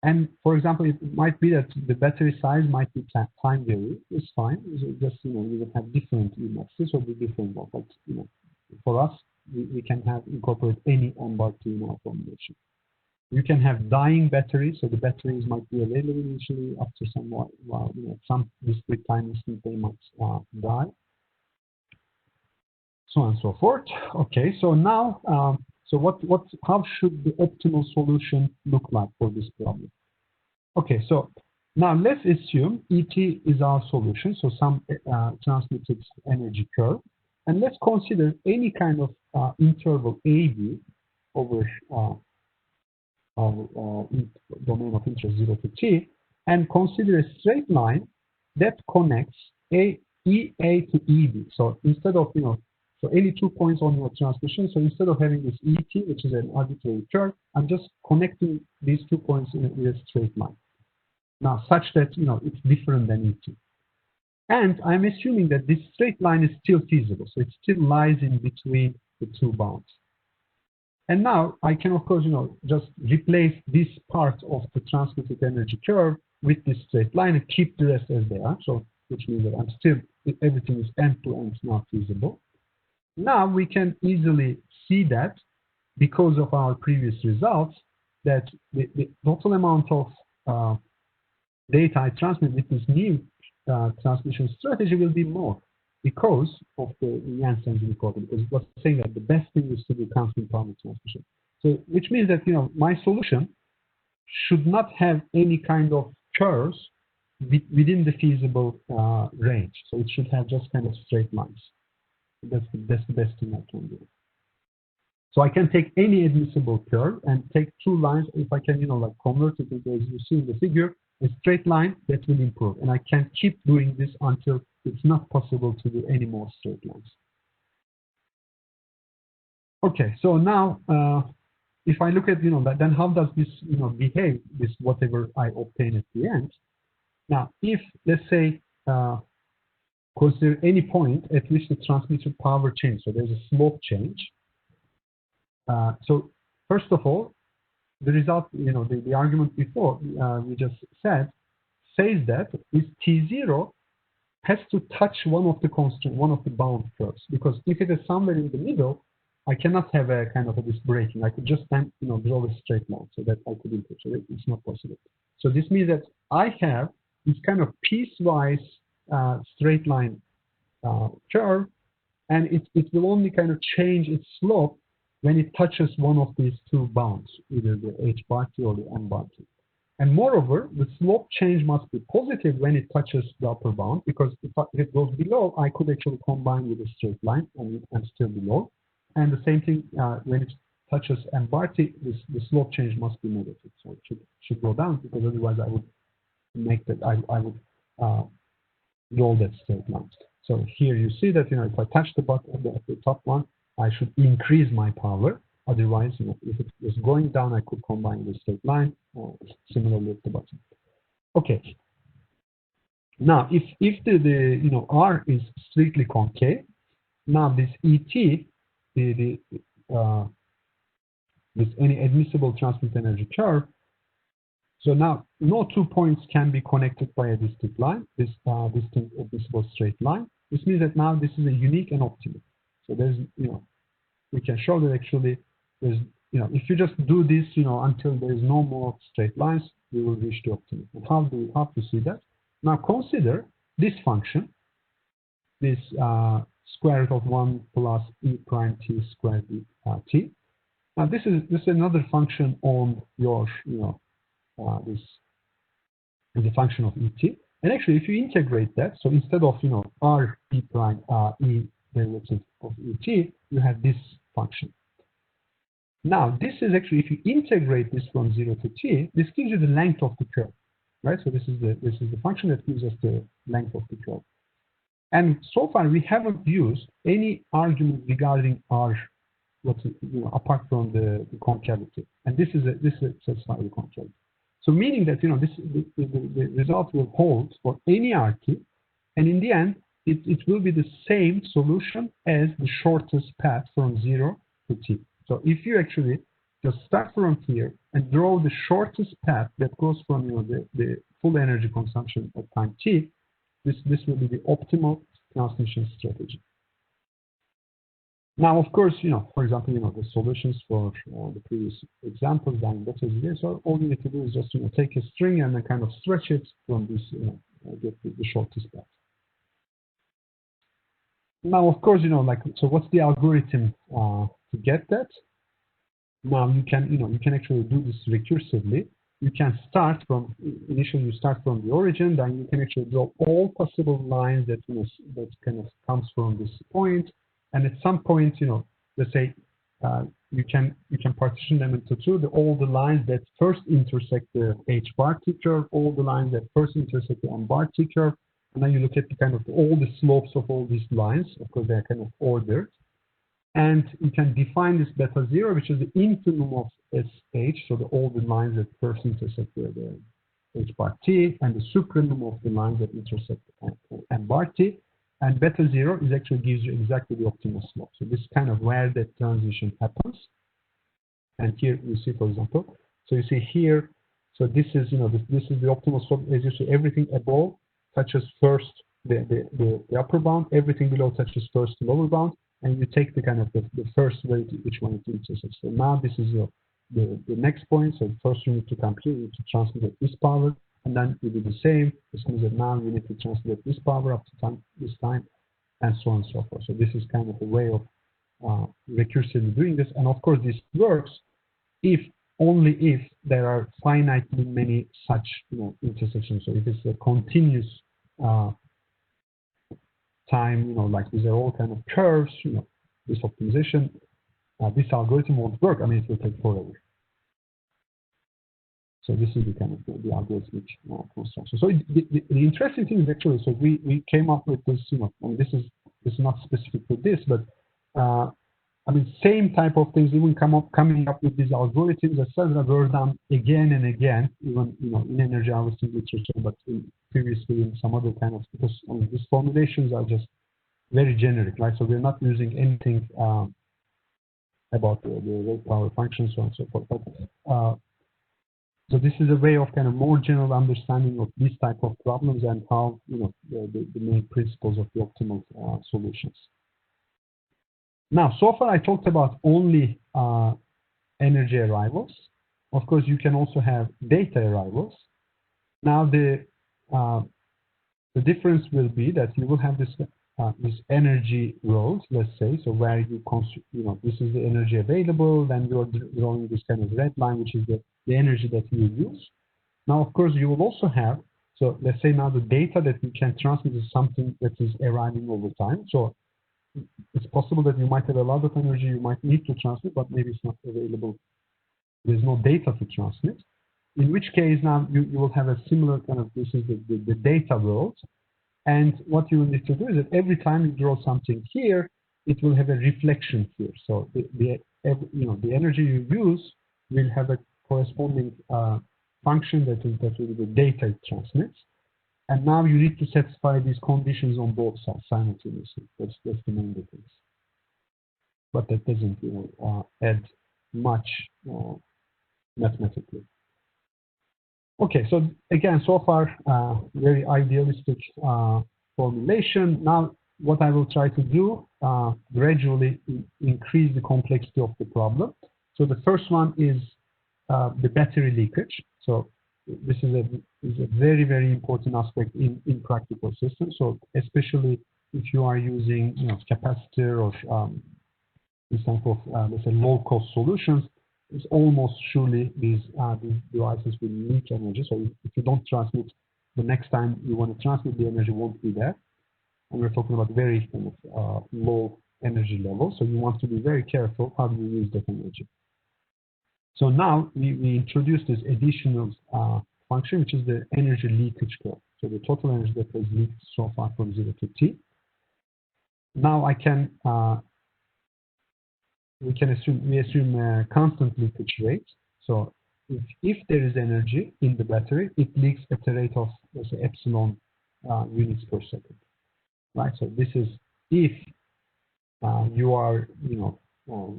And for example, it might be that the battery size might be time varied. It's fine. So just you will have different Emaxes or the different ones. But for us, we can incorporate any M bar T in our formulation. You can have dying batteries, so the batteries might be available initially up to some discrete time instant they might die, so on and so forth. Okay, so now, how should the optimal solution look like for this problem? Okay, so now let's assume ET is our solution, so some transmitted energy curve, and let's consider any kind of interval AB over our domain of interest 0 to t, and consider a straight line that connects EA to EB. So instead of so any 2 points on your transmission, so instead of having this ET, which is an arbitrary curve, I'm just connecting these 2 points in a straight line. Now, such that it's different than ET. And I'm assuming that this straight line is still feasible, so it still lies in between the two bounds. And now I can, of course, just replace this part of the transmitted energy curve with this straight line and keep the rest as they are. So, which means that everything is end-to-end now feasible. Now we can easily see that because of our previous results, that the total amount of data I transmit with this new transmission strategy will be more because of the Jansen's inequality. Because it was saying that the best thing is to do constant power transmission. So, which means that my solution should not have any kind of curves within the feasible range. So it should have just kind of straight lines. That's the best thing I can do. So I can take any admissible curve and take 2 lines. If I can, convert it into, as you see in the figure, a straight line, that will improve. And I can keep doing this until it's not possible to do any more straight lines. Okay, so now if I look at, then how does this, behave, this whatever I obtain at the end? Now, if, let's say, consider any point at which the transmitted power change. So there's a slope change. So first of all, the result, the argument before we just said, says that this T0 has to touch one of the constraint, one of the bound curves. Because if it is somewhere in the middle, I cannot have a kind of this breaking. I could just draw a straight line so that I could improve. So it's not possible. So this means that I have this kind of piecewise straight line curve, and it will only kind of change its slope when it touches one of these 2 bounds, either the H bar T or the M bar T. And moreover, the slope change must be positive when it touches the upper bound, because if it goes below, I could actually combine with a straight line and still below. And the same thing when it's touches MBART, the slope change must be negative. So it should go down, because otherwise I would make that, I would roll that straight line. So here you see that, if I touch the bottom, the top one, I should increase my power. Otherwise, if it was going down, I could combine the straight line, or similarly at the bottom. Okay. Now, if the R is strictly concave, now this ET, this any admissible transmit energy curve. So now no 2 points can be connected by a distinct line, this distinct admissible straight line. This means that now this is a unique and optimal. So there's, we can show that actually there's, if you just do this, until there is no more straight lines, we will reach the optimum. And how do we have to see that? Now consider this function, this square root of 1 plus e prime t squared t. Now this is another function on your, this is a function of et. And actually, if you integrate that, so instead of r e prime e derivative of et, you have this function. Now this is actually, if you integrate this from 0 to t, this gives you the length of the curve, right? So this is the function that gives us the length of the curve. And so far we haven't used any argument regarding r, apart from the concavity. And this satisfies the concavity. So meaning that the result will hold for any RT, and in the end it will be the same solution as the shortest path from 0 to t. So if you actually just start from here and draw the shortest path that goes from the full energy consumption at time t, this will be the optimal transmission strategy. Now, of course, for example, the solutions for the previous examples, so all you need to do is just take a string and then kind of stretch it from this, get the shortest path. Now, of course, so what's the algorithm to get that? Now you can actually do this recursively. You can start from, initially you start from the origin, then you can actually draw all possible lines that that kind of comes from this point. And at some point, let's say you can partition them into two. All the lines that first intersect the h bar T curve, all the lines that first intersect the m bar T curve, and then you look at the kind of all the slopes of all these lines. Of course, they are kind of ordered, and you can define this beta 0, which is the infimum of SH. So all the lines that first intersect the h bar T, and the supremum of the lines that intersect the m bar T. And beta 0 is actually gives you exactly the optimal slope. So this is kind of where that transition happens. And here you see, for example, so you see here, so this is this is the optimal slope. As you see, everything above touches first the upper bound, everything below touches first the lower bound, and you take the kind of the first weight which one it intersects. So now this is the next point. So first you need to compute, you need to transmit at this power. And then you do the same. This means that now you need to translate this power up to this time, and so on and so forth. So this is kind of a way of recursively doing this. And of course, this works only if there are finitely many such intersections. So if it's a continuous time, like these are all kind of curves, this optimization, this algorithm won't work. I mean, it will take forever. So this is the kind of the algorithmic construction. So the interesting thing is actually, so we came up with this, I mean, this is not specific to this, but I mean, same type of things even coming up with these algorithms, etc., were done again and again, even in energy harvesting literature, but previously in some other kind of, because I mean, these formulations are just very generic, right? So we're not using anything about the rate power function, so on and so forth. But so this is a way of kind of more general understanding of these type of problems and how the main principles of the optimal solutions. Now, so far I talked about only energy arrivals. Of course, you can also have data arrivals. Now, the difference will be that you will have this energy rows, let's say, so where you consume, this is the energy available. Then you are drawing this kind of red line, which is the energy that you use. Now, of course, you will also have, so let's say now the data that you can transmit is something that is arriving over time. So it's possible that you might have a lot of energy you might need to transmit, but maybe it's not available. There's no data to transmit. In which case now you will have a similar kind of, this is the data world. And what you will need to do is that every time you draw something here, it will have a reflection here. So the energy you use will have a corresponding function that will be the data it transmits. And now you need to satisfy these conditions on both sides simultaneously. That's the main difference. But that doesn't add much mathematically. Okay, so again, so far, very idealistic formulation. Now, what I will try to do, gradually increase the complexity of the problem. So the first one is the battery leakage. So this is a very, very important aspect in practical systems. So especially if you are using capacitor or this type of, let's say, low-cost solutions, it's almost surely these devices will leak energy. So if you don't transmit, the next time you want to transmit, the energy won't be there. And we're talking about very kind of low energy levels. So you want to be very careful how you use that energy. So now we introduce this additional function, which is the energy leakage curve. So the total energy that was leaked so far from 0 to t. Now I can we assume a constant leakage rate. So if there is energy in the battery, it leaks at a rate of, let's say, epsilon units per second, right? So this is if you are, you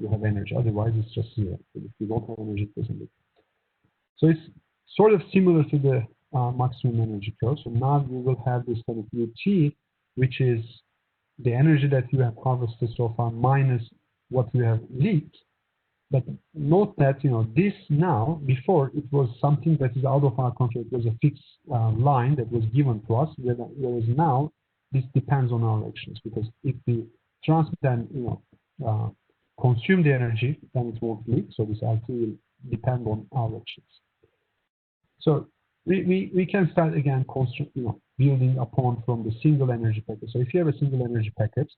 have energy. Otherwise, it's just zero. If you don't have energy, it doesn't leak. So it's sort of similar to the maximum energy curve. So now you will have this kind of UT, which is the energy that you have harvested so far minus what you have leaked. But note that this now, before it was something that is out of our control. It was a fixed line that was given to us, whereas now this depends on our actions, because if we transmit and consume the energy, then it won't leak. So this RT will depend on our actions. So we can start again building upon from the single energy packet. So if you have a single energy packet,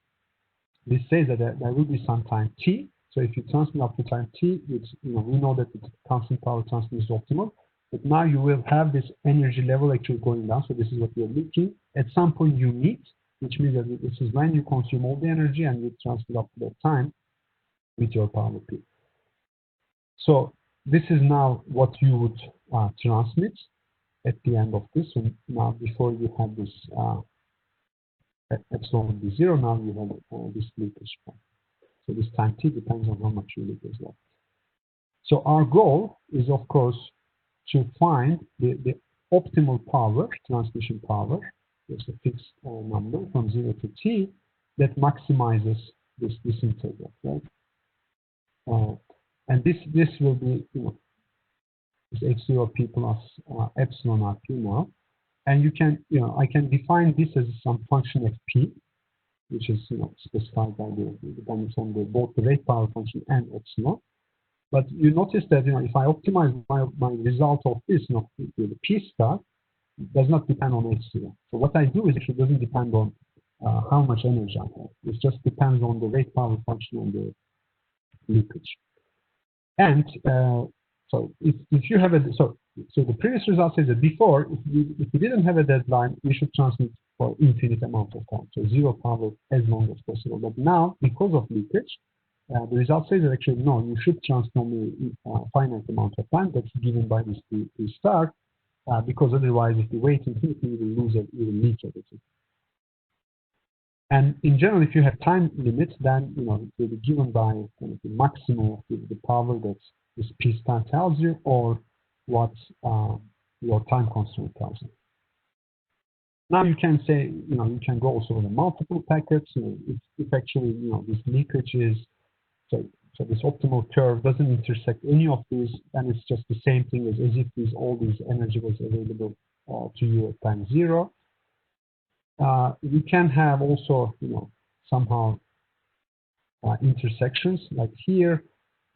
this says that there will be some time t. So if you transmit up to time t, it's, we know that the constant power transmit is optimal. But now you will have this energy level actually going down. So this is what you're looking. At some point you meet, which means that this is when you consume all the energy and you transmit up to that time with your power P. So this is now what you would transmit at the end of this. And now before you have this epsilon would be 0, now you have this leakage point. So this time t depends on how much you leak as well. So our goal is, of course, to find the optimal power, transmission power. There's a fixed number from 0 to t that maximizes this integral, right? And this will be, this h0p plus epsilon rp now. And you can, I can define this as some function of p, which is, specified by the dependence on both the rate power function and epsilon. But you notice that, if I optimize my result of this, the p star does not depend on h0. So what I do is it doesn't depend on how much energy I have. It just depends on the rate power function and the leakage. And so if you have so the previous result says that before, if you didn't have a deadline, you should transmit for infinite amount of time, so 0 power as long as possible. But now, because of leakage, the result says that actually no, you should transmit only a finite amount of time that's given by this P star, because otherwise, if you wait infinitely, you will lose it, you will leak everything. And in general, if you have time limits, then it will be given by kind of the maximum of the power that this P star tells you, or what your time constraint tells you. Now you can say, you can go also with the multiple packets. If actually, this leakage is, so this optimal curve doesn't intersect any of these, then it's just the same thing as if all this energy was available to you at time 0. You can have also, somehow intersections like here.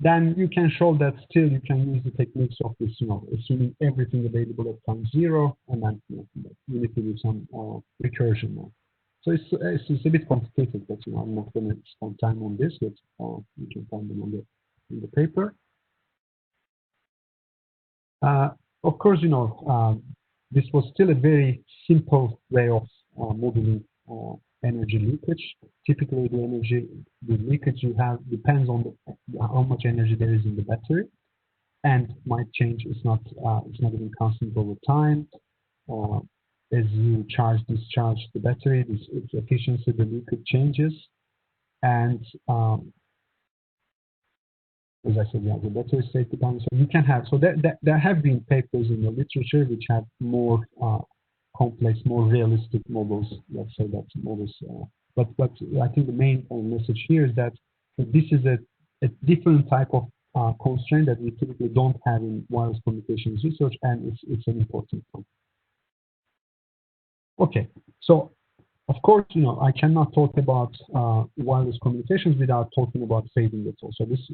Then you can show that still you can use the techniques of this, assuming everything available at time 0, and then you need to do some recursion now. So it's a bit complicated, but I'm not going to spend time on this, but you can find them on the paper. Of course, this was still a very simple way of modeling energy leakage. Typically, the leakage you have depends on how much energy there is in the battery, and might change. It's not even constant over time. As you discharge the battery, its efficiency, the leakage changes, and as I said, the battery state depends. So you can have, so there have been papers in the literature which have more complex, more realistic models. Let's say that models. But I think the main message here is that this is a different type of constraint that we typically don't have in wireless communications research, and it's an important one. Okay, so of course, I cannot talk about wireless communications without talking about fading at all.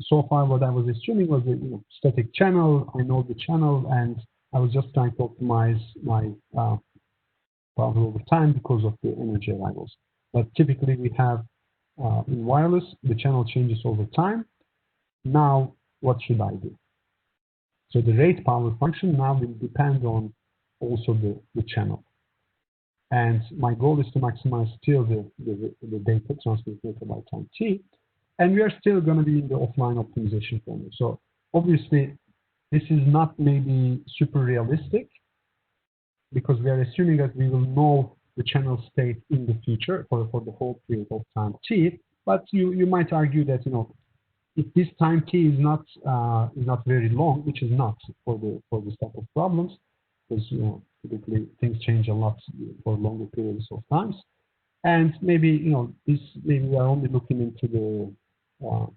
So far, what I was assuming was a static channel. I know the channel, and I was just trying to optimize my power over time because of the energy arrivals. But typically, we have in wireless, the channel changes over time. Now, what should I do? So the rate power function now will depend on also the channel. And my goal is to maximize still the data transmit data by time t, and we are still going to be in the offline optimization framework. So obviously, this is not maybe super realistic because we are assuming that we will know the channel state in the future for the whole period of time t. But you might argue that if this time t is not very long, which is not for this type of problems, because typically things change a lot for longer periods of times, and maybe maybe we are only looking into the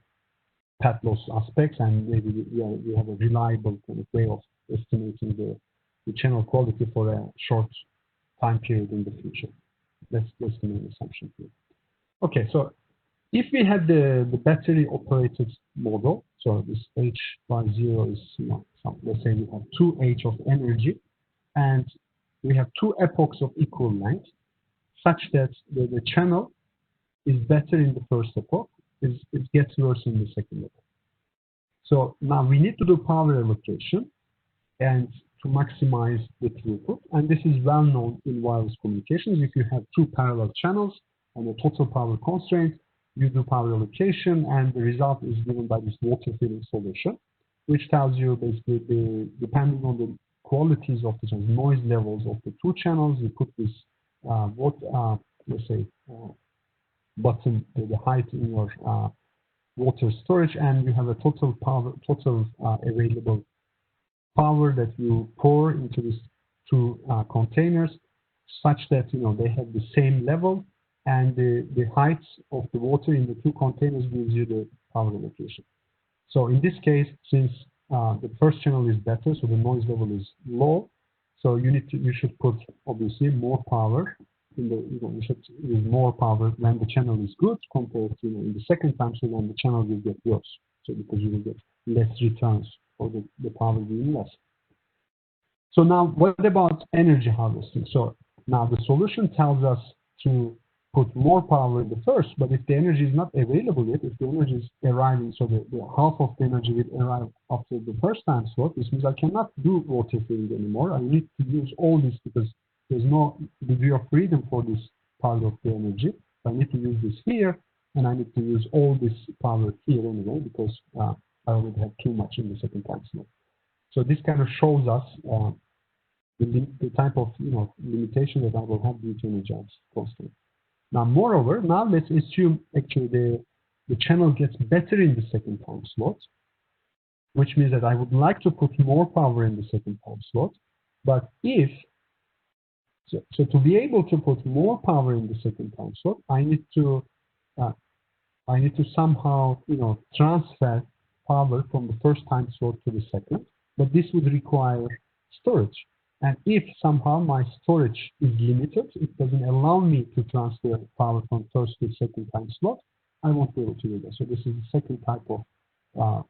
path loss aspects, and maybe we have a reliable kind of way of estimating the channel quality for a short time period in the future. That's the main assumption here. Okay, so if we had the battery operated model, so this H bar 0 is let's say we have 2H of energy, and we have two epochs of equal length, such that the channel is better in the first epoch, it gets worse in the second epoch. So now we need to do power allocation and to maximize the throughput, and this is well known in wireless communications. If you have two parallel channels and a total power constraint, you do power allocation, and the result is given by this water filling solution, which tells you basically depending on the qualities of the noise levels of the two channels, you put this let's say button the height in your water storage, and you have a total available power that you pour into these two containers, such that they have the same level, and the heights of the water in the two containers gives you the power allocation. So in this case, since the first channel is better, so the noise level is low, so you should put obviously more power in you should use more power when the channel is good compared to in the second time, so then the channel will get worse. So because you will get less returns for the power being less. So now what about energy harvesting? So now the solution tells us to put more power in the first, but if the energy is not available yet, if the energy is arriving, so the half of the energy will arrive after the first time slot, this means I cannot do water filling anymore. I need to use all this because there's no degree of freedom for this part of the energy. So I need to use this here, and I need to use all this power here anyway because I already have too much in the second time slot. So this kind of shows us the type of limitation that I will have due to energy constraint. Now, moreover, now let's assume actually the channel gets better in the second time slot, which means that I would like to put more power in the second time slot. But so to be able to put more power in the second time slot, I need to somehow transfer power from the first time slot to the second. But this would require storage. And if somehow my storage is limited, it doesn't allow me to transfer power from first to second time slot, I won't be able to do that. So this is the second type of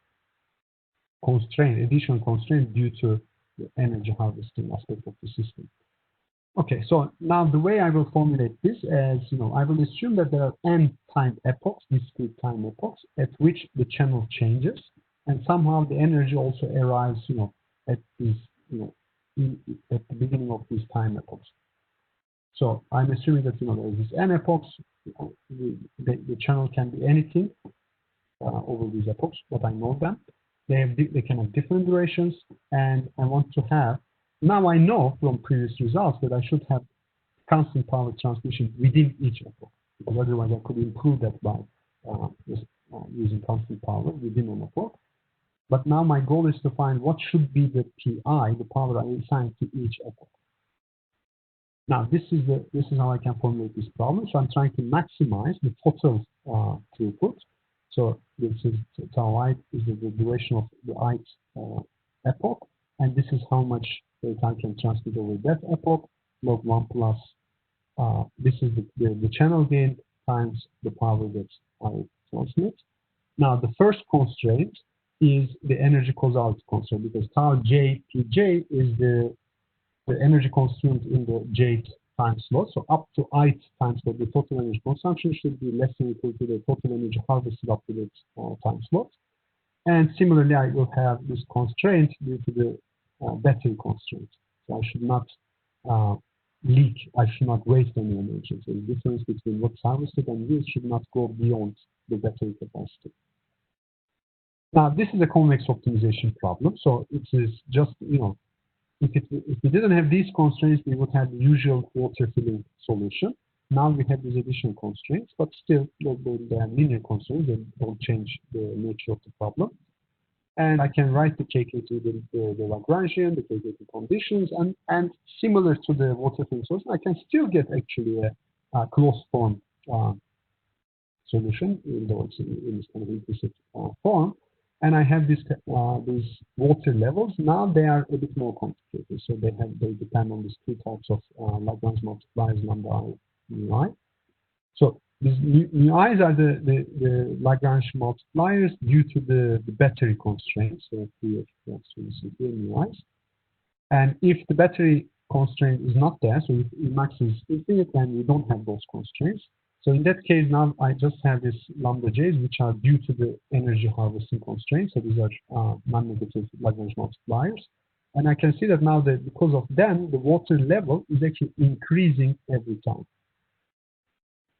constraint, additional constraint due to the energy harvesting aspect of the system. Okay, so now the way I will formulate this is, I will assume that there are n time epochs, discrete time epochs, at which the channel changes, and somehow the energy also arrives, at these, at the beginning of these time epochs. So I'm assuming that, there is this n epochs, the channel can be anything over these epochs, but I know them. They can have different durations, and I want to have. Now I know from previous results that I should have constant power transmission within each epoch, because otherwise I could improve that by just using constant power within an epoch. But now my goal is to find what should be the PI, the power I assign to each epoch. Now this is how I can formulate this problem. So I'm trying to maximize the total throughput. So this is tau I is the duration of the ith epoch, and this is how much data I can transmit over that epoch, log 1 plus, this is the channel gain times the power that I transmit. Now the first constraint is the energy causality constraint, because tau j pj is the energy consumed in the jth time slot. So up to ith time slot, the total energy consumption should be less than or equal to the total energy harvested up to that time slot. And similarly, I will have this constraint due to the battery constraint. So I should not leak, I should not waste any energy. So the difference between what's harvested and used should not go beyond the battery capacity. Now, this is a convex optimization problem. So it is just, if we didn't have these constraints, we would have the usual water filling solution. Now we have these additional constraints, but still they are linear constraints. They don't change the nature of the problem. And I can write the KKT, the Lagrangian, the KKT conditions, and similar to the water filling solution, I can still get actually a closed form solution, though it's in this kind of implicit form. And I have these water levels. Now they are a bit more complicated. So they depend on these two types of Lagrange multipliers, lambda I, mu I. So these mu i's are the Lagrange multipliers due to the battery constraints. So here, mu i's. And if the battery constraint is not there, so if Emax is infinite, then we don't have those constraints. So in that case, now I just have these lambda j's, which are due to the energy harvesting constraints. So these are non-negative Lagrange multipliers. And I can see that now that because of them, the water level is actually increasing every time.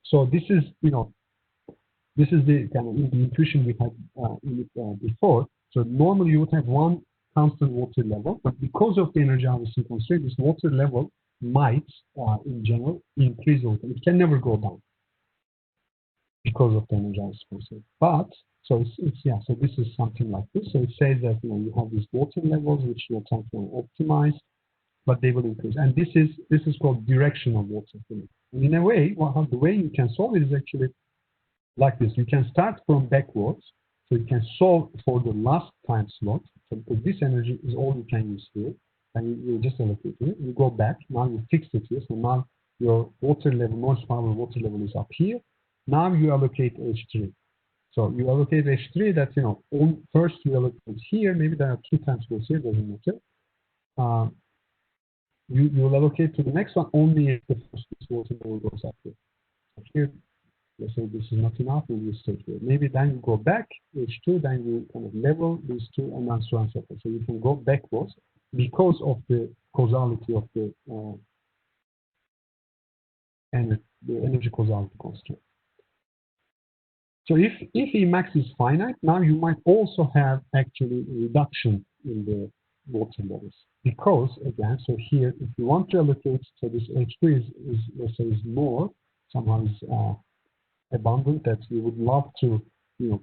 So this is, this is the kind of the intuition we had before. So normally you would have one constant water level, but because of the energy harvesting constraint, this water level might, in general, increase over time. It can never go down because of the energy harvesting constraint. But so so this is something like this. So it says that you have these water levels which you are trying to optimize, but they will increase. And this is called directional water filling. And in a way, the way you can solve it is actually like this. You can start from backwards. So you can solve for the last time slot. So because this energy is all you can use here, and you just allocate it. You go back. Now you fix it here. So now your water level, most power water level is up here. Now you allocate H3. So you allocate H3 that, first you allocate here. Maybe there are two times goes here, doesn't matter. You will allocate to the next one only if the first water level goes up here. So here, let's say this is not enough, and you stay here. Maybe then you go back, H2, then you kind of level these two, and then so on and so forth. So you can go backwards because of the causality of the energy causality constraint. So if Emax is finite, now you might also have actually a reduction in the water levels. Because again, so here, if you want to allocate, so this H2 is let's say is more, somehow is abundant, that you would love to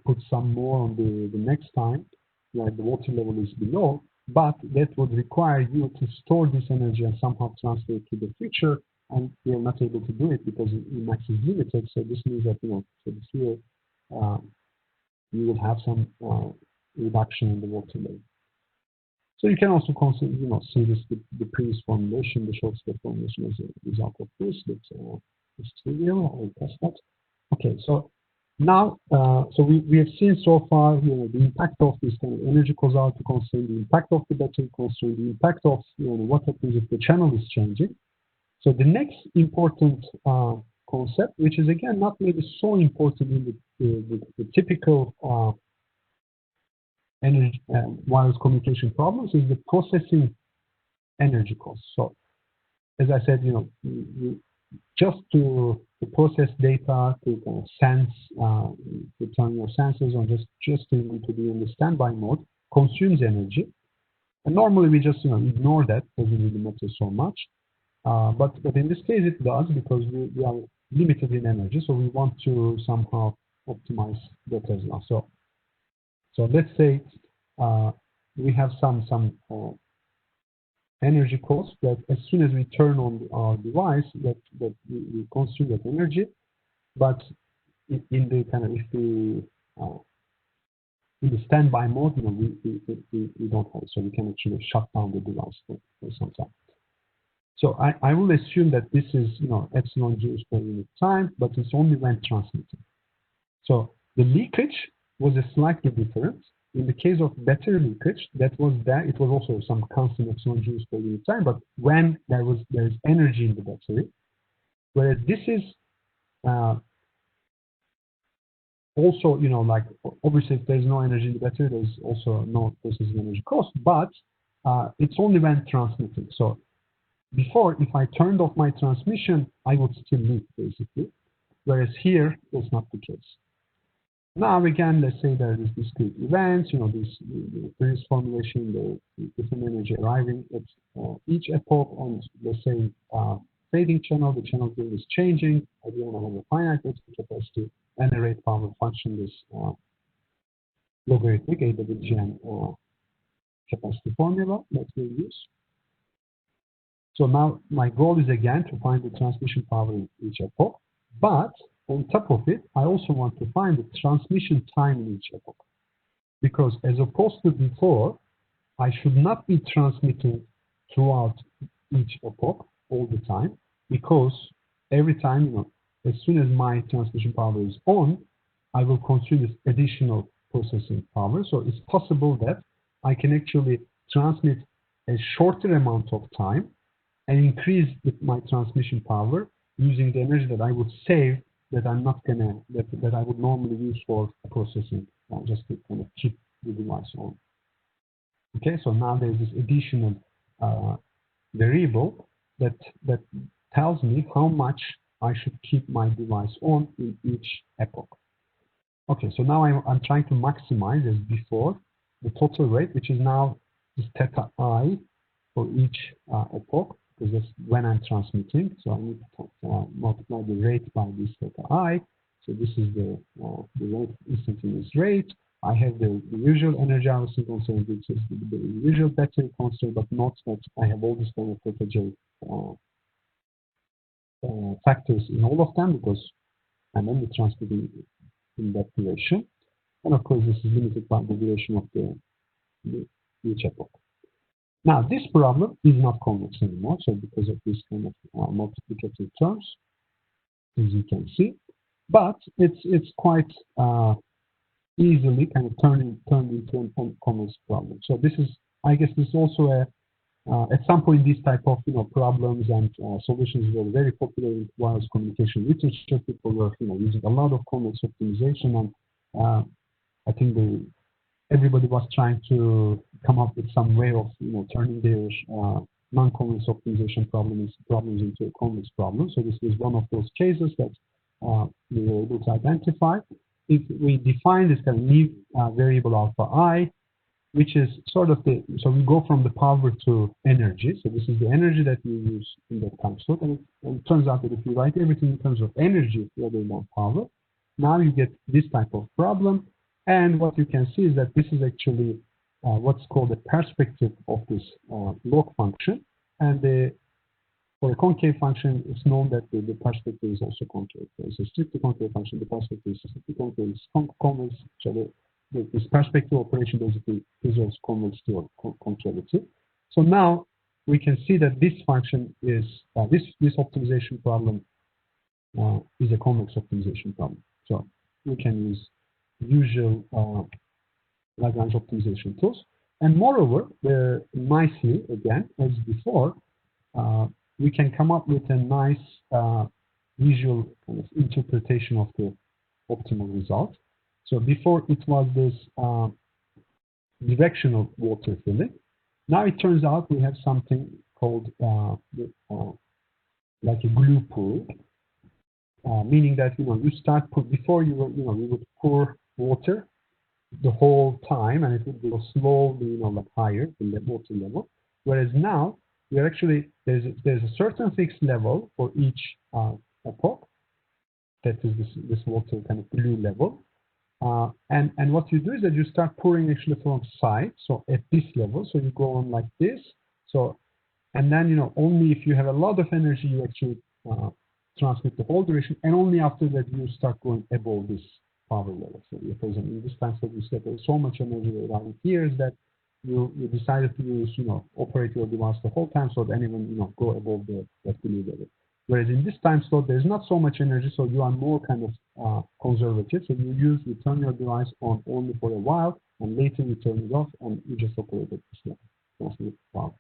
put some more on the next time, like the water level is below, but that would require you to store this energy and somehow transfer it to the future, and you're not able to do it because Emax is limited. So this means that so this here you will have some reduction in the water level. So you can also consider, see this the previous formulation, the short step formulation as a result of this. But it's trivial. I'll test that. Okay, so now, so we have seen so far, the impact of this kind of energy causality constraint, the impact of the battery constraint, the impact of what happens if the channel is changing. So the next important concept, which is again not maybe so important in the typical energy wireless communication problems, is the processing energy cost. So as I said, just to process data, to kind of sense, to turn your senses on, just to be in the standby mode, consumes energy. And normally we just ignore that, doesn't really matter so much. But in this case it does, because we are limited in energy, so we want to somehow optimize that as well. So let's say we have some energy cost that as soon as we turn on our device, that we consume that energy, but in the kind of in the standby mode, we don't have it, so we can actually shut down the device for some time. So I will assume that this is epsilon joules per unit time, but it's only when transmitting. So the leakage was a slightly different. In the case of battery leakage, that was there. It was also some constant epsilon joules per unit time, but when there is energy in the battery, whereas this is also like obviously if there's no energy in the battery, there's also no processing energy cost, but it's only when transmitting. So before, if I turned off my transmission, I would still leak basically, whereas here that's not the case. Now again, let's say there is discrete events, the previous formulation, the different energy arriving at each epoch on, let's say, fading channel. The channel gain is changing. I don't have a finite capacity, and the rate power function is logarithmic AWGN capacity formula that we use. So now my goal is again to find the transmission power in each epoch, but on top of it, I also want to find the transmission time in each epoch. Because as opposed to before, I should not be transmitting throughout each epoch all the time, because every time, as soon as my transmission power is on, I will consume this additional processing power. So it's possible that I can actually transmit a shorter amount of time and increase my transmission power using the energy that I would save, that I'm not gonna, that I would normally use for processing, just to kind of keep the device on. Okay, so now there's this additional variable that tells me how much I should keep my device on in each epoch. Okay, so now I'm trying to maximize, as before, the total rate, which is now this theta I for each epoch, because that's when I'm transmitting. So I need to multiply the rate by this theta I. So this is the rate, instantaneous rate. I have the usual energy harvesting constraint, which is the usual battery constraint, but not that I have all these kind of theta J factors in all of them, because I'm only transmitting in that duration. And of course, this is limited by the duration of each epoch. Now, this problem is not convex anymore, so because of this kind of multiplicative terms, as you can see, but it's quite easily kind of turned into a convex problem. So this is, I guess, this is also at some point these type of problems and solutions were very popular in wireless communication literature. People were using a lot of convex optimization, and I think everybody was trying to come up with some way of turning their non-convex optimization problems into a convex problem. So this is one of those cases that we were able to identify. If we define this kind of new variable alpha I, which is sort of so we go from the power to energy. So this is the energy that we use in that time slot. And it turns out that if you write everything in terms of energy rather than power, now you get this type of problem. And what you can see is that this is actually what's called the perspective of this log function. And for a concave function, it's known that the perspective is also concave. So it's a strictly concave function. The perspective is strictly concave, it's convex. So this perspective operation basically preserves convexity or concavity. So now we can see that this function is, this optimization problem is a convex optimization problem. So we can use usual Lagrange optimization tools. And moreover, nicely, again, as before, we can come up with a nice visual kind of interpretation of the optimal result. So before it was this directional water filling. Now it turns out we have something called like a glue pool, meaning that you start before you would pour water the whole time, and it would go slowly like higher in the water level. Whereas now we're actually there's a certain fixed level for each epoch. That is this water kind of glue level. And what you do is that you start pouring actually from side, so at this level, so you go on like this. So, and then only if you have a lot of energy you actually transmit the whole duration, and only after that you start going above this power level. So, for example, in this time slot you said there's so much energy around here is that you decided to use operate your device the whole time, so that even go above that glue level. Whereas in this time slot, there's not so much energy, so you are more kind of conservative. So you turn your device on only for a while, and later you turn it off, and you just operate at this level. Wow.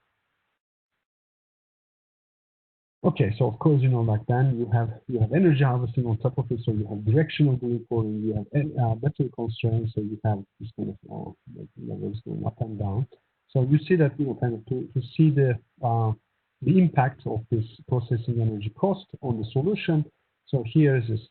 Okay, so of course, like then you have energy harvesting on top of it, so you have directional glue pouring, you have battery constraints, so you have this kind of levels going up and down. So you see that kind of to see the impact of this processing energy cost on the solution. So here is this,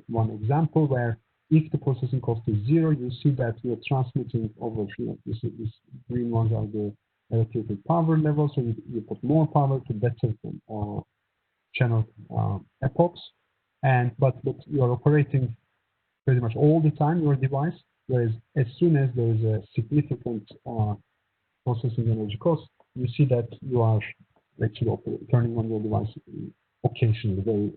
one example where if the processing cost is 0, you see that you're transmitting over, these green ones are the allocated power level. So you put more power to better channel epochs, but you're operating pretty much all the time your device. Whereas as soon as there is a significant processing energy cost, you see that you are actually turning on your device occasionally, very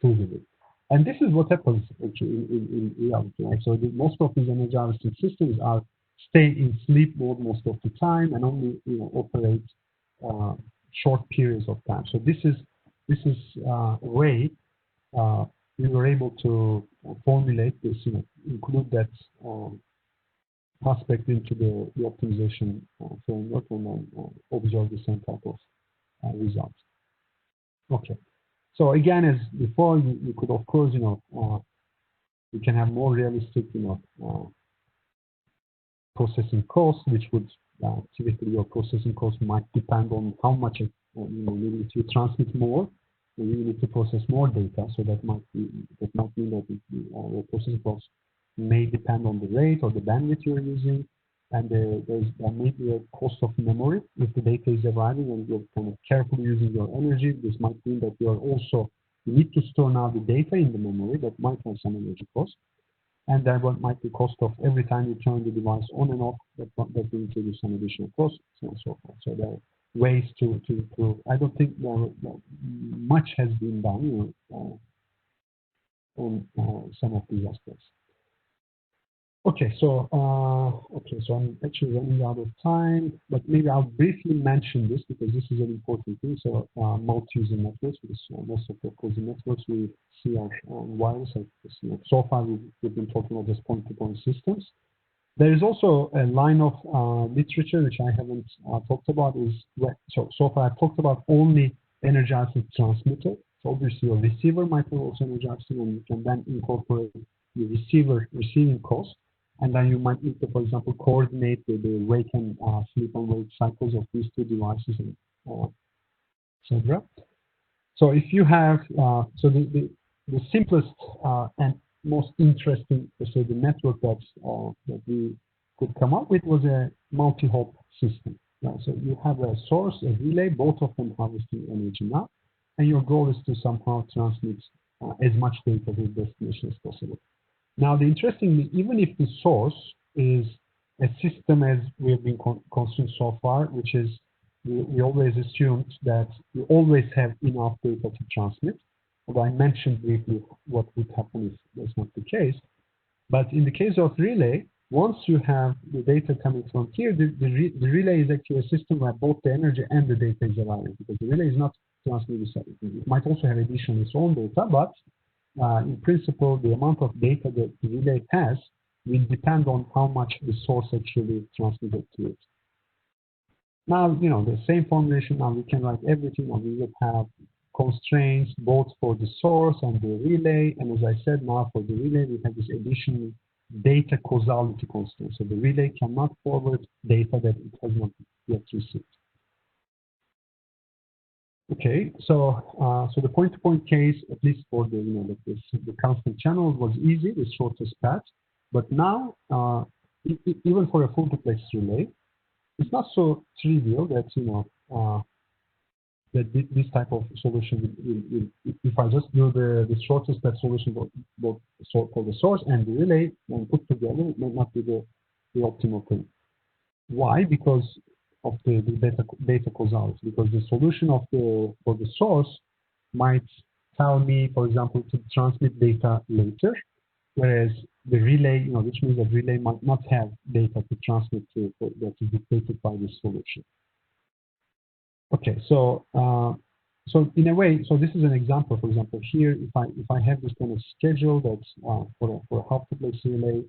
cruisily. And this is what happens actually in reality, right? So most of these energy harvesting systems stay in sleep mode most of the time and only operate short periods of time. So this is a way we were able to formulate this, include that aspect into the optimization framework, and then observe the same type of results. Okay, so again, as before, you could of course, you can have more realistic, processing costs, which would typically your processing cost might depend on how much maybe if you transmit more, you need to process more data, so that might mean that your processing costs may depend on the rate or the bandwidth you're using, and there may be a cost of memory if the data is arriving and you're kind of carefully using your energy. This might mean that you need to store now the data in the memory that might have some energy cost, and then what might be cost of every time you turn the device on and off, that will introduce some additional costs, and so forth. So there are ways to improve. I don't think much has been done on some of these aspects. Okay, so I'm actually running out of time, but maybe I'll briefly mention this because this is an important thing. So multi-user networks, because most of the closed networks we see are wireless. So far we've been talking about just point-to-point systems. There is also a line of literature which I haven't talked about. So far I've talked about only energy harvesting transmitter. So obviously your receiver might have also energy harvesting, and you can then incorporate the receiver receiving cost. And then you might need to, for example, coordinate the wake and sleep and wake cycles of these two devices, and etc. So if you have, so the simplest and most interesting, so the network that we could come up with was a multi-hop system. So you have a source, a relay, both of them harvesting energy now, and your goal is to somehow transmit as much data to the destination as possible. Now, the interesting thing, even if the source is a system as we have been considering so far, which is we always assumed that you always have enough data to transmit. Although I mentioned briefly what would happen if that's not the case. But in the case of relay, once you have the data coming from here, the relay is actually a system where both the energy and the data is arriving, because the relay is not transmitting everything. It might also have additional its own data, but in principle, the amount of data that the relay has will depend on how much the source actually transmitted to it. Now, the same formulation, now we can write everything, and we would have constraints both for the source and the relay. And as I said, now for the relay, we have this additional data causality constraint. So the relay cannot forward data that it has not yet received. Okay, so the point-to-point case, at least for the the constant channel, was easy, the shortest path. But now, even for a full duplex relay, it's not so trivial that that this type of solution will, if I just do the shortest path solution both for the source and the relay and put together, it may not be the optimal thing. Why? Because of the data causality. Because the solution for the source might tell me, for example, to transmit data later, whereas the relay, which means that relay might not have data to transmit to that is dictated by this solution. Okay, so in a way, so this is an example. For example, here, if I have this kind of schedule that's for a half duplex relay,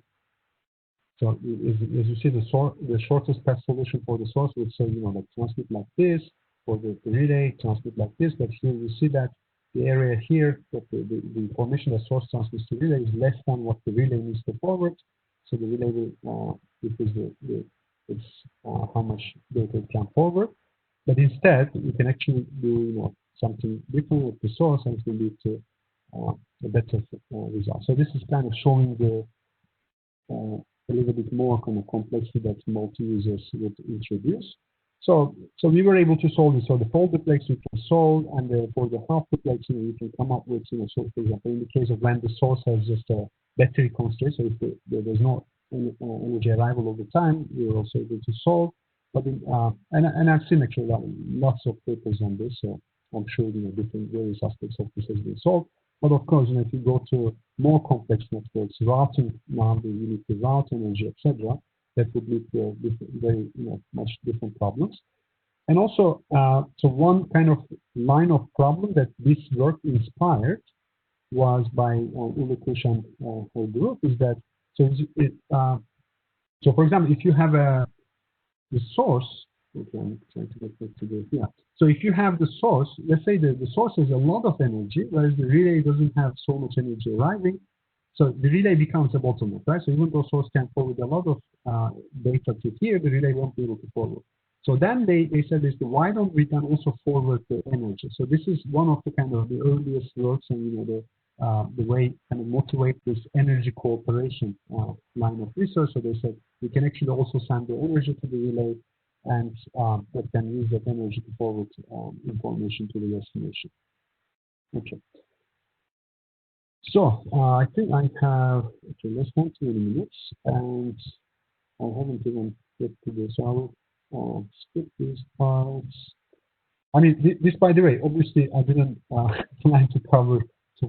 so as you see, the shortest path solution for the source would say, like transmit like this, for the relay, transmit like this. But here you see that the area here, that the information that source transmits to relay is less than what the relay needs to forward. So the relay will, it's how much data it can forward. But instead, you can actually do something different with the source, and it will lead to a better result. So this is kind of showing the a little bit more kind of complexity that multi-users would introduce. So we were able to solve this. So the full duplex we can solve, and for the half duplex, you can come up with, so for example, in the case of when the source has just a battery constraint, so if there's no energy arrival over time, we are also able to solve. But and I've seen actually lots of papers on this, so I'm sure different various aspects of this has been solved. But of course, if you go to more complex networks, routing now, you need to route energy, etc., that would lead to very much different problems. And also, so one kind of line of problem that this work inspired was by Leakage and her group is that so for example, if you have the source, okay, I'm trying to get back to the yeah. So if you have the source, let's say the source has a lot of energy, whereas the relay doesn't have so much energy arriving. So the relay becomes a bottleneck, right? So even though source can forward a lot of data to here, the relay won't be able to forward. So then they said this, why don't we then also forward the energy? So this is one of the kind of the earliest works, and the way kind of motivate this energy cooperation line of research. So they said we can actually also send the energy to the relay, and that can use that energy to forward information to the destination. Okay. So I think I have less than 20 minutes, and I haven't even get to this. So I will skip these parts. I mean, this, by the way, obviously I didn't plan to cover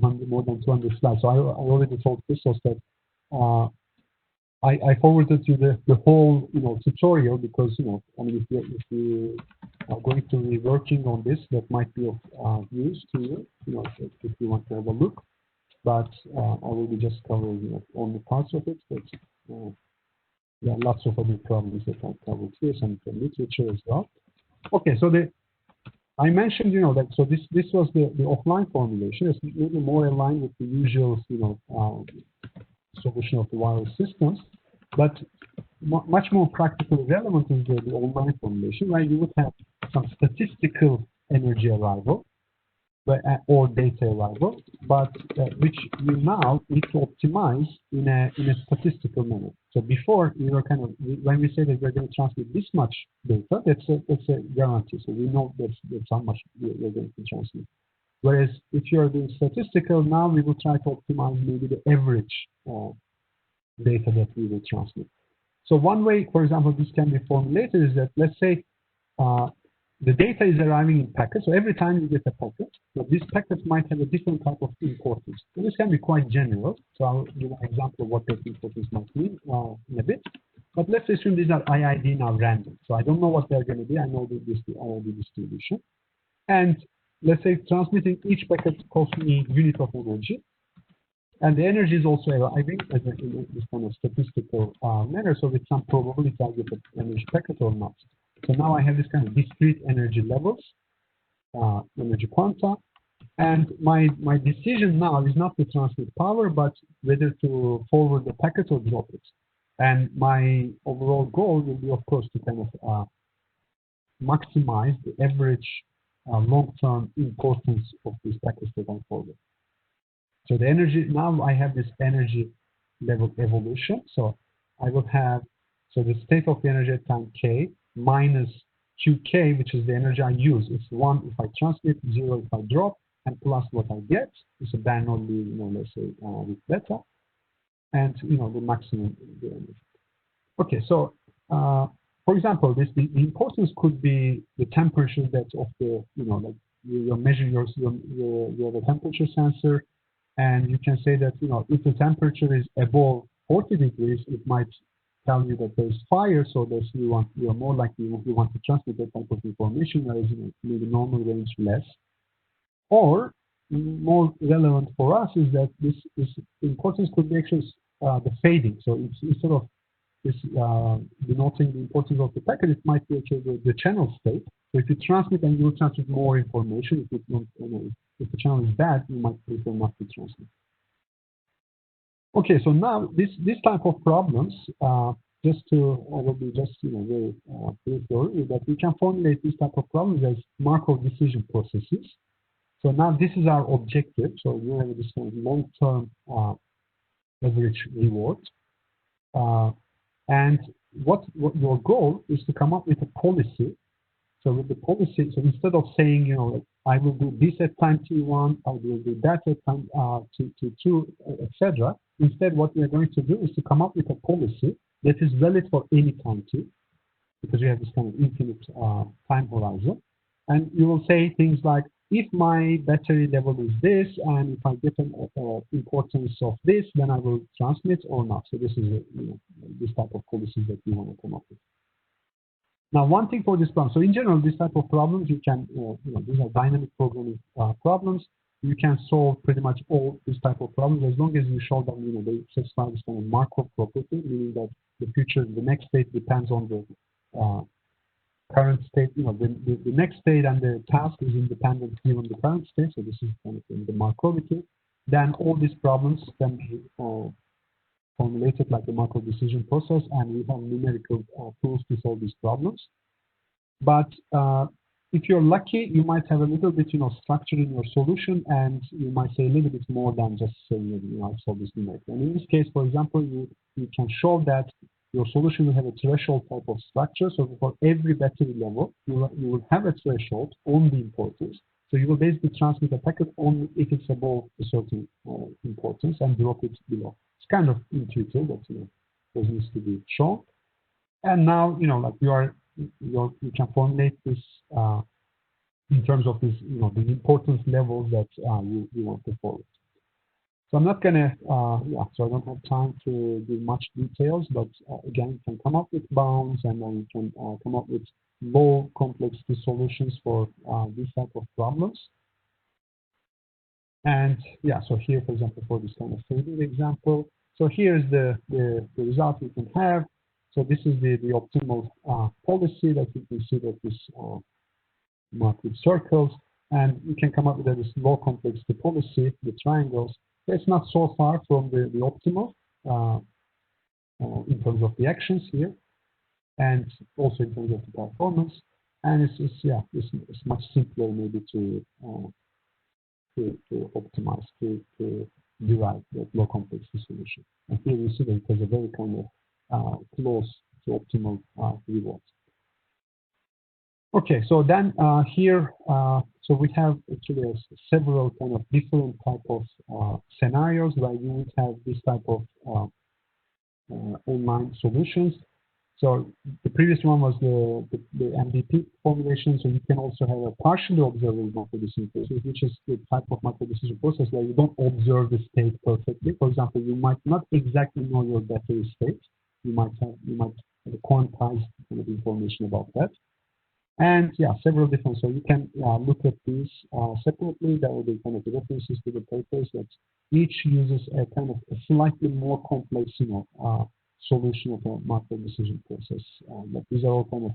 more than 200 slides. So I already told Christos that I forwarded you the whole tutorial because I mean if you are going to be working on this, that might be of use to you. If you want to have a look. But I will be just covering only parts of it. But there are lots of other problems that I covered here, some literature as well. Okay, so I mentioned that so this was the offline formulation. It's maybe more aligned with the usual solution of the wireless systems, but much more practically relevant is the online formulation, where you would have some statistical energy arrival. Or data arrival, but which you now need to optimize in a statistical manner. So before we were kind of, when we say that we're going to transmit this much data, that's a guarantee. So we know that's how much we're going to transmit. Whereas if you're doing statistical, now we will try to optimize maybe the average data that we will transmit. So one way, for example, this can be formulated is that let's say the data is arriving in packets. So every time you get a packet, so these packets might have a different type of importance. So this can be quite general. So I'll give an example of what that importance might mean in a bit. But let's assume these are IID now random. So I don't know what they're going to be. I know this is the IID distribution. And let's say transmitting each packet costs me unit of energy. And the energy is also arriving as in this kind of statistical manner. So with some probability I get an energy packet or not. So now I have this kind of discrete energy levels, energy quanta, and my decision now is not to transmit power, but whether to forward the packet or drop it. And my overall goal will be, of course, to kind of maximize the average long-term importance of these packets that I forward. So the energy, now I have this energy level evolution. So I will have, so the state of the energy at time k minus qk, which is the energy I use. It's 1 if I transmit, 0 if I drop, and plus what I get is a Bernoulli, let's say with beta, and the maximum the energy. Okay, so for example, the importance could be the temperature that of the like you're measuring you have a temperature sensor, and you can say that if the temperature is above 40 degrees, it might tell you that there's fire, so you're more likely you want to transmit that type of information, whereas maybe normal range less. Or more relevant for us is that this importance could be actually the fading. So it's instead of this denoting the importance of the packet, it might be actually the channel state. So if you transmit, and you will transmit more information. If if the channel is bad, you might prefer not to transmit. Okay, so now this type of problems, I will be just very brief is that we can formulate this type of problems as Markov decision processes. So now this is our objective. So you have this kind of long-term average reward, and what your goal is to come up with a policy. So with the policy, so instead of saying I will do this at time t1, I will do that at time t2, etc. Instead, what we are going to do is to come up with a policy that is valid for any time t, because we have this kind of infinite time horizon. And you will say things like, if my battery level is this, and if I get an importance of this, then I will transmit or not. So this is this type of policies that you want to come up with. Now, one thing for this problem. So in general, this type of problems you can, these are dynamic programming problems. You can solve pretty much all these type of problems as long as you show them, they satisfy this kind of Markov property, meaning that the next state depends on the current state. The next state and the task is independent given the current state. So this is kind of in the Markovity. Then all these problems can be formulated like the Markov decision process, and we have numerical tools to solve these problems. But if you're lucky, you might have a little bit, structure in your solution, and you might say a little bit more than just saying, I solve this numerically. And in this case, for example, you can show that your solution will have a threshold type of structure. So for every battery level, you will have a threshold on the importance. So you will basically transmit a packet only if it's above a certain importance and drop it below. It's kind of intuitive, but this needs to be shown. And now, like you can formulate this in terms of this, the importance levels that you want to forward. So I'm not gonna, so I don't have time to give much details, but again, you can come up with bounds, and then you can come up with low complexity solutions for these type of problems. And so here, for example, for this kind of fading example, so here's the result we can have. So this is the optimal policy that you can see that this marked with circles, and you can come up with this low complexity policy, the triangles. It's not so far from the optimal in terms of the actions here, and also in terms of the performance. And it's much simpler maybe to optimize, to derive that low complexity solution. And here you see that it has a very kind of close to optimal rewards. Okay, so then here, so we have actually several kind of different type of scenarios where you would have this type of online solutions. So the previous one was the MDP formulation. So you can also have a partially observable macro-decision process, which is the type of macro-decision process where you don't observe the state perfectly. For example, you might not exactly know your battery state. You might have quantized kind of information about that. And several different. So you can look at these separately. There will be kind of references to the papers that each uses a kind of a slightly more complex, solution of a macro decision process. But these are all kind of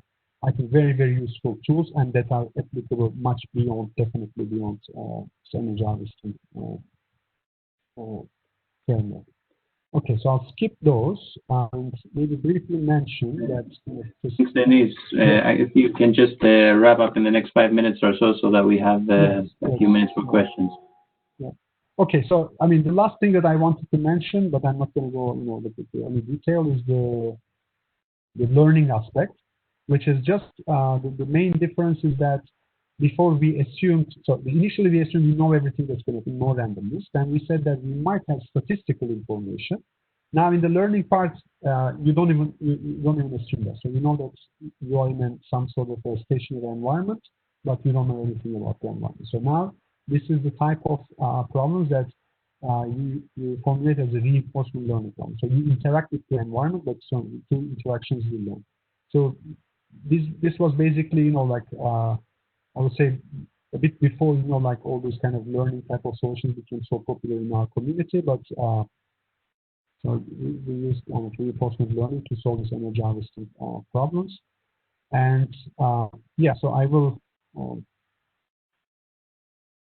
I think, very, very useful tools, and that are applicable much beyond, definitely beyond energy harvesting framework. Okay, so I'll skip those and maybe briefly mention that. Thanks, Deniz. If you can just wrap up in the next 5 minutes or so, so that we have a few minutes for questions. Yeah. Okay, so I mean, the last thing that I wanted to mention, but I'm not going to go into any detail, is the learning aspect, which is just the main difference is that before we assumed, so initially we assumed we know everything that's going to be no randomness. Then we said that we might have statistical information. Now in the learning part, you don't even assume that. So you know that you are in some sort of a stationary environment, but you don't know anything about the environment. So now this is the type of problems that you formulate as a reinforcement learning problem. So you interact with the environment, but some two interactions you learn. So this was basically, like I would say a bit before, like all those kind of learning type of solutions became so popular in our community, but so we used reinforcement learning to solve these energy harvesting problems. And yeah, so I will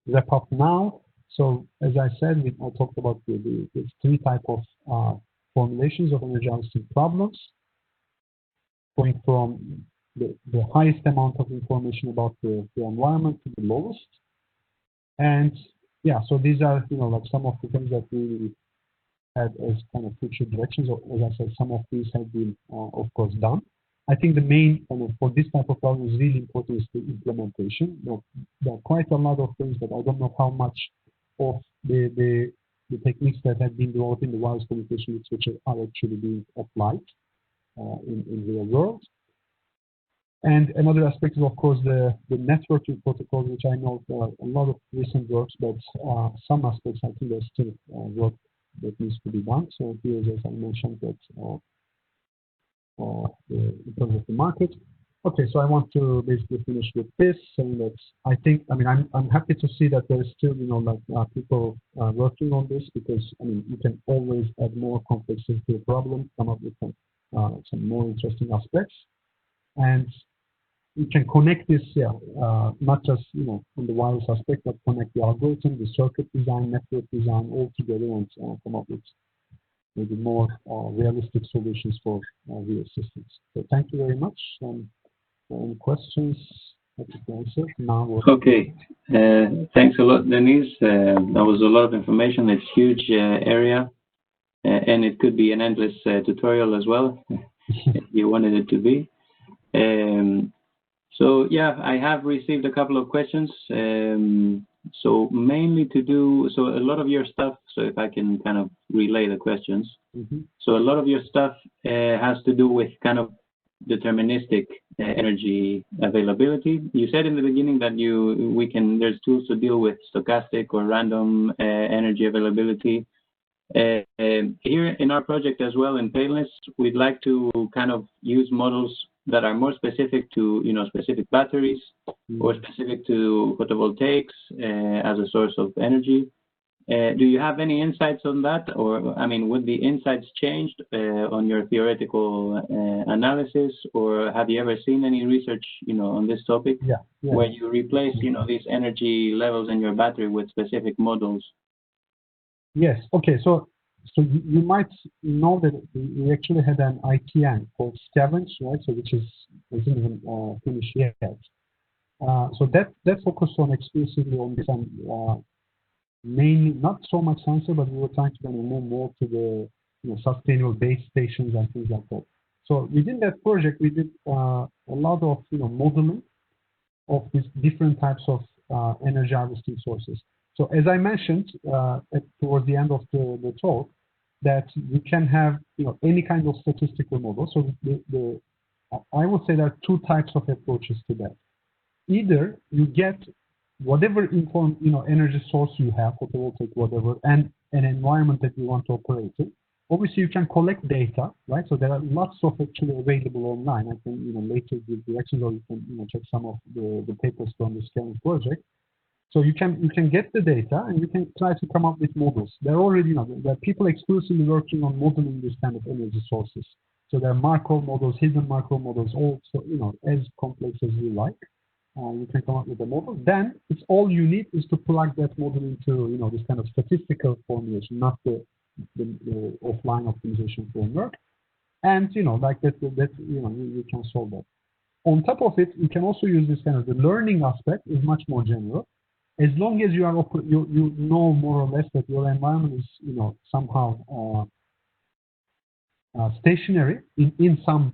wrap up now. So as I said, I talked about the three types of formulations of energy harvesting problems, going from the highest amount of information about the environment to the lowest. And yeah, so these are, like some of the things that we had as kind of future directions, or as I said, some of these have been, of course, done. I think the main, for this type of problem is really important is the implementation. There are quite a lot of things, but I don't know how much of the techniques that have been developed in the wireless communication literature are actually being applied in real world. And another aspect is, of course, the networking protocols, which I know there are a lot of recent works, but some aspects I think there's still work that needs to be done. So here, as I mentioned, that in terms of the market. Okay, so I want to basically finish with this, saying that I'm happy to see that there's still, people working on this, because you can always add more complexity to a problem, come up with some more interesting aspects, and you can connect this, not just on the wireless aspect, but connect the algorithm, the circuit design, network design, all together, and come up with maybe more realistic solutions for real systems. So thank you very much. Any questions? Now. Okay. Thanks a lot, Deniz. That was a lot of information. It's a huge area, and it could be an endless tutorial as well, if you wanted it to be. So yeah, I have received a couple of questions. So mainly so a lot of your stuff, so if I can kind of relay the questions. So a lot of your stuff has to do with kind of deterministic energy availability. You said in the beginning that there's tools to deal with stochastic or random energy availability. Here in our project as well in PAINLESS, we'd like to kind of use models that are more specific to specific batteries or specific to photovoltaics as a source of energy. Do you have any insights on that, or would the insights changed on your theoretical analysis, or have you ever seen any research on this topic where you replace these energy levels in your battery with specific models? Yes. Okay. So you might know that we actually had an ITN called Scavenge, right? So which isn't even finished yet. So that focused on exclusively on this, mainly not so much sensor, but we were trying to move more to the sustainable base stations and things like that. So within that project, we did a lot of modeling of these different types of energy harvesting sources. So as I mentioned towards the end of the talk, that you can have any kind of statistical model. So I would say there are two types of approaches to that. Either you get whatever energy source you have, photovoltaic, whatever, and an environment that you want to operate in. Obviously, you can collect data, right? So there are lots of actually available online. I can later give directions, or you can check some of the papers from the Scavenge project. So you can get the data and you can try to come up with models. There are already there are people exclusively working on modeling this kind of energy sources. So there are Markov models, hidden Markov models, also, as complex as you like. You can come up with a model. Then it's all you need is to plug that model into, this kind of statistical formulation, not the offline optimization framework. And, like that, you can solve that. On top of it, you can also use this kind of, the learning aspect is much more general. As long as you are, you know more or less that your environment is, somehow stationary in some,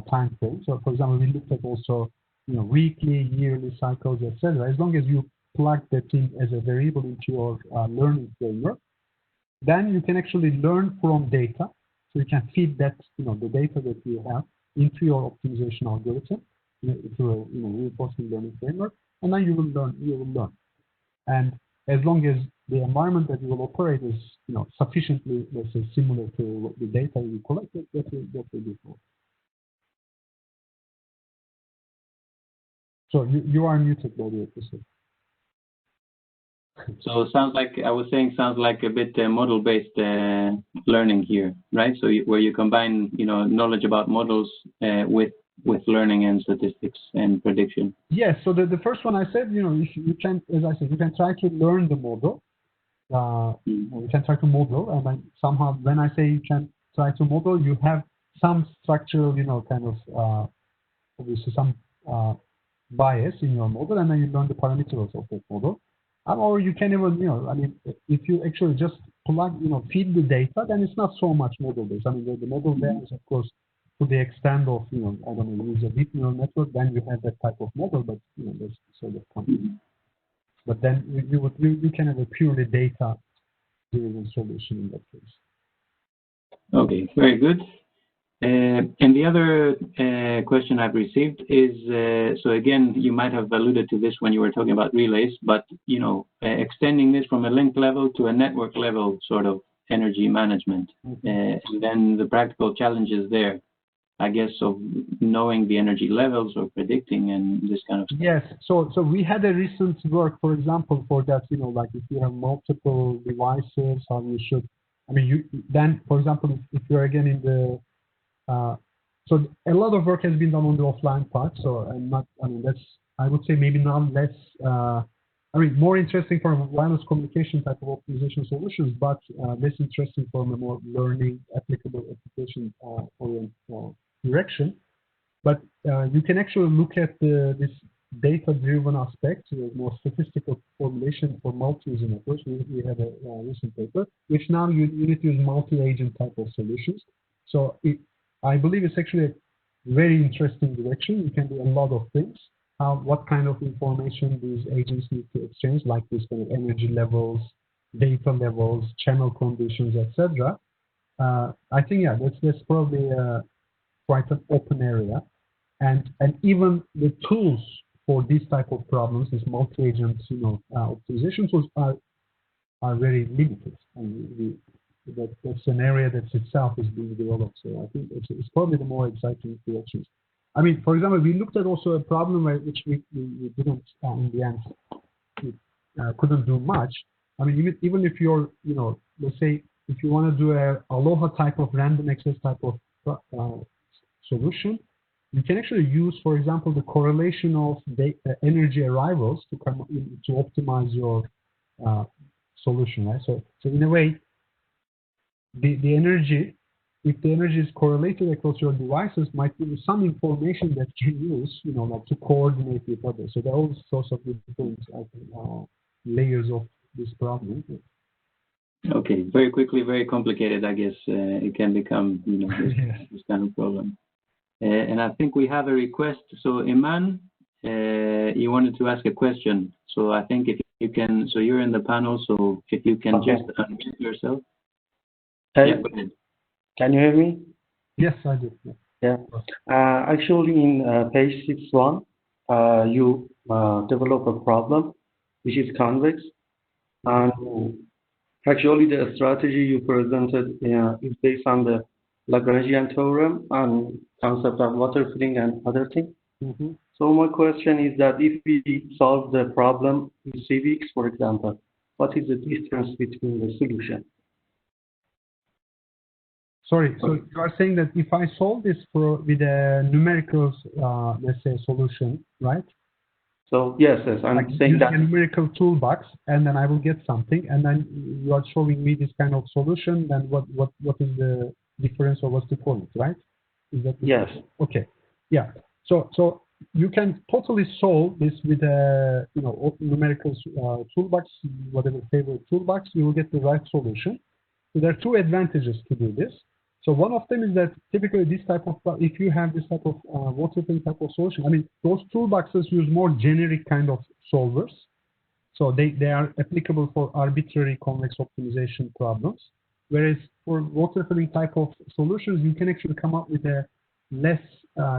time frame. So, for example, we looked at also, weekly, yearly cycles, etc. As long as you plug that in as a variable into your learning framework, then you can actually learn from data. So you can feed that, the data that you have into your optimization algorithm through a reinforcement learning framework, and then you will learn. And as long as the environment that you will operate is sufficiently, let's say, similar to the data you collected, that will be cool. So you are muted, by the way. So it sounds like, I was saying, sounds like a bit model-based learning here, right? So where you combine, knowledge about models with learning and statistics and prediction. Yes. So the first one I said, you can, as I said, you can try to learn the model. You can try to model, and then somehow when I say you can try to model, you have some structural, kind of obviously some bias in your model, and then you learn the parameters of that model. Or you can even, if you actually just plug, feed the data, then it's not so much model-based. The model there is, of course, to the extent of, I don't know, use a deep neural network, then you have that type of model, but, there's sort of something. But then you can have a purely data-driven solution in that case. Okay, very good. And the other question I've received is, so again, you might have alluded to this when you were talking about relays, but, extending this from a link level to a network level sort of energy management. And then the practical challenges there, I guess, of knowing the energy levels or predicting and this kind of stuff. Yes. So we had a recent work, for example, for that, like if you have multiple devices, how you should, then, for example, if you're again in the, so a lot of work has been done on the offline part. So that's, I would say maybe not less, more interesting for wireless communication type of optimization solutions, but less interesting from a more learning, applicable application oriented direction. But you can actually look at this data-driven aspect, more statistical formulation for multi-user networks. We have a recent paper, which now you need to use multi-agent type of solutions. So I believe it's actually a very interesting direction. You can do a lot of things. What kind of information these agents need to exchange, like this kind of energy levels, data levels, channel conditions, etc. I think, yeah, that's probably quite an open area. And even the tools for these type of problems, these multi-agent optimization tools are very limited. And that's an area that itself is being developed. So I think it's probably the more exciting directions. For example, we looked at also a problem which we didn't, in the end, couldn't do much. Even if you're, let's say, if you want to do a Aloha type of random access type of solution, you can actually use, for example, the correlation of energy arrivals to optimize your solution, right? So in a way, the energy, if the energy is correlated across your devices, might give you some information that you use, like to coordinate with others. So there are all sorts of different layers of this problem. Okay, very quickly, very complicated, I guess. It can become, this kind of problem. And I think we have a request. So Iman, you wanted to ask a question. So I think if you can, so you're in the panel, so if you can just unmute yourself. Hey, yeah, go ahead. Can you hear me? Yes, I do. Yeah. Actually, in page 6.1, you develop a problem which is convex, and actually the strategy you presented is based on the Lagrangian theorem and concept of water filling and other things. So my question is that if we solve the problem in civics, for example, what is the distance between the solution? Sorry, so you are saying that if I solve this with a numerical, let's say, solution, right? So yes, I'm like saying that a numerical toolbox, and then I will get something, and then you are showing me this kind of solution. Then what is the difference, or what's the point, right? Is that yes? Okay, yeah. So you can totally solve this with a numerical toolbox, whatever favorite toolbox. You will get the right solution. So there are two advantages to do this. So one of them is that typically this type of, if you have this type of water filling type of solution, I mean, those toolboxes use more generic kind of solvers. So they are applicable for arbitrary convex optimization problems. Whereas for water filling type of solutions, you can actually come up with a less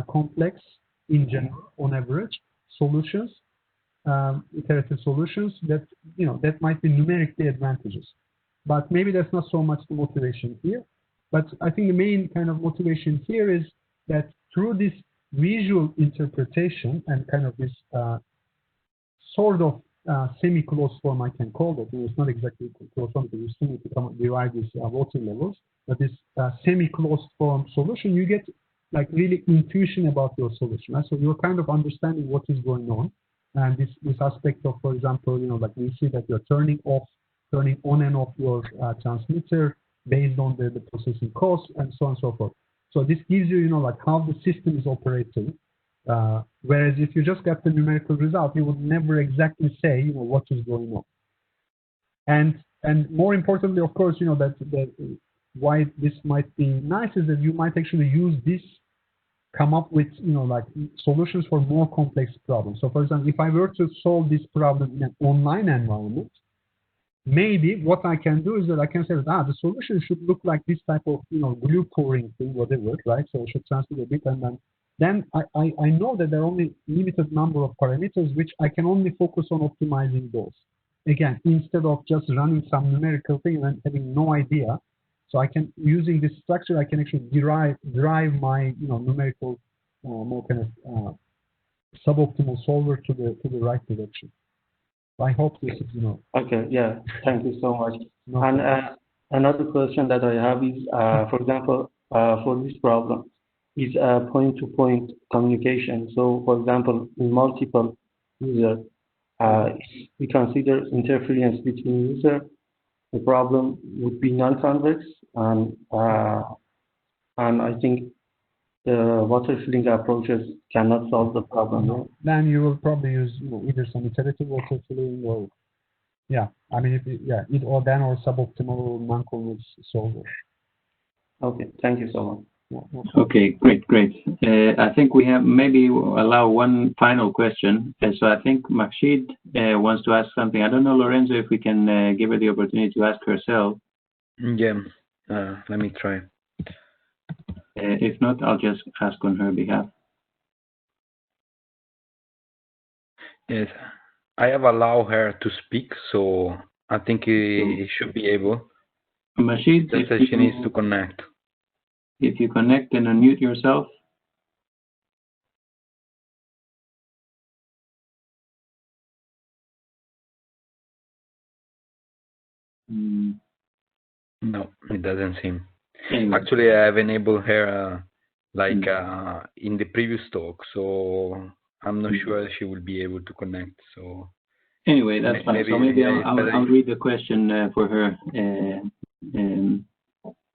complex, in general, on average, solutions, iterative solutions that, that might be numerically advantageous. But maybe that's not so much the motivation here. But I think the main kind of motivation here is that through this visual interpretation and kind of this sort of semi-closed form, I can call it. It's not exactly closed form because you still need to derive these water levels. But this semi-closed form solution, you get like really intuition about your solution. Right? So you're kind of understanding what is going on. And this aspect of, for example, like we see that you're turning on and off your transmitter based on the processing costs and so on and so forth. So this gives you, like how the system is operating. Whereas if you just got the numerical result, you would never exactly say, what is going on. And more importantly, of course, that why this might be nice is that you might actually use this, come up with, like solutions for more complex problems. So for example, if I were to solve this problem in an online environment, maybe what I can do is that I can say that the solution should look like this type of glue pouring thing, whatever, right? So I should transmit a bit, and then I know that there are only limited number of parameters which I can only focus on optimizing those. Again, instead of just running some numerical thing and having no idea. So I can, using this structure, I can actually drive my numerical more kind of suboptimal solver to the right direction. I hope this is, Okay, yeah, thank you so much. No And another question that I have is, for example, for this problem, is point-to-point communication. So, for example, in multiple users, if we consider interference between users, the problem would be non-convex, and I think the water filling approaches cannot solve the problem. No. Then you will probably use either some iterative water filling or I mean either or suboptimal non-convex solver. Okay, thank you so much. Okay, great. I think we have maybe allow one final question. So I think Makshid wants to ask something. I don't know, Lorenzo, if we can give her the opportunity to ask herself. Yeah, let me try. If not, I'll just ask on her behalf. Yes, I have allowed her to speak, so I think he should be able. Mashid, she needs to connect. If you connect and unmute yourself. No, it doesn't seem. Anyway. Actually, I have enabled her in the previous talk, so I'm not sure she will be able to connect. So anyway, that's fine. So maybe I'll read the question for her,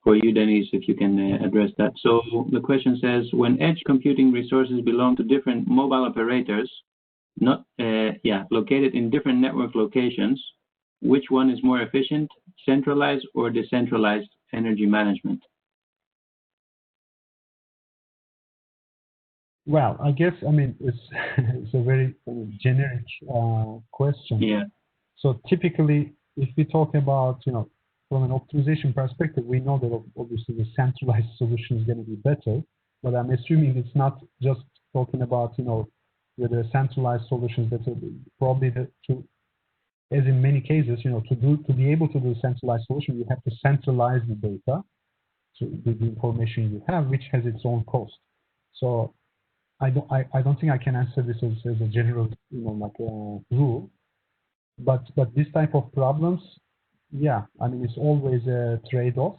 for you, Deniz, if you can address that. So the question says, when edge computing resources belong to different mobile operators, located in different network locations, which one is more efficient, centralized or decentralized energy management? Well, I guess, I mean, it's a very generic question. Yeah. So typically, if we talk about, from an optimization perspective, we know that obviously the centralized solution is going to be better, but I'm assuming it's not just talking about, with the centralized solutions that are probably as in many cases, to be able to do a centralized solution, you have to centralize the data, so the information you have, which has its own cost. So I don't think I can answer this as a general, rule. But this type of problems, I mean, it's always a trade-off.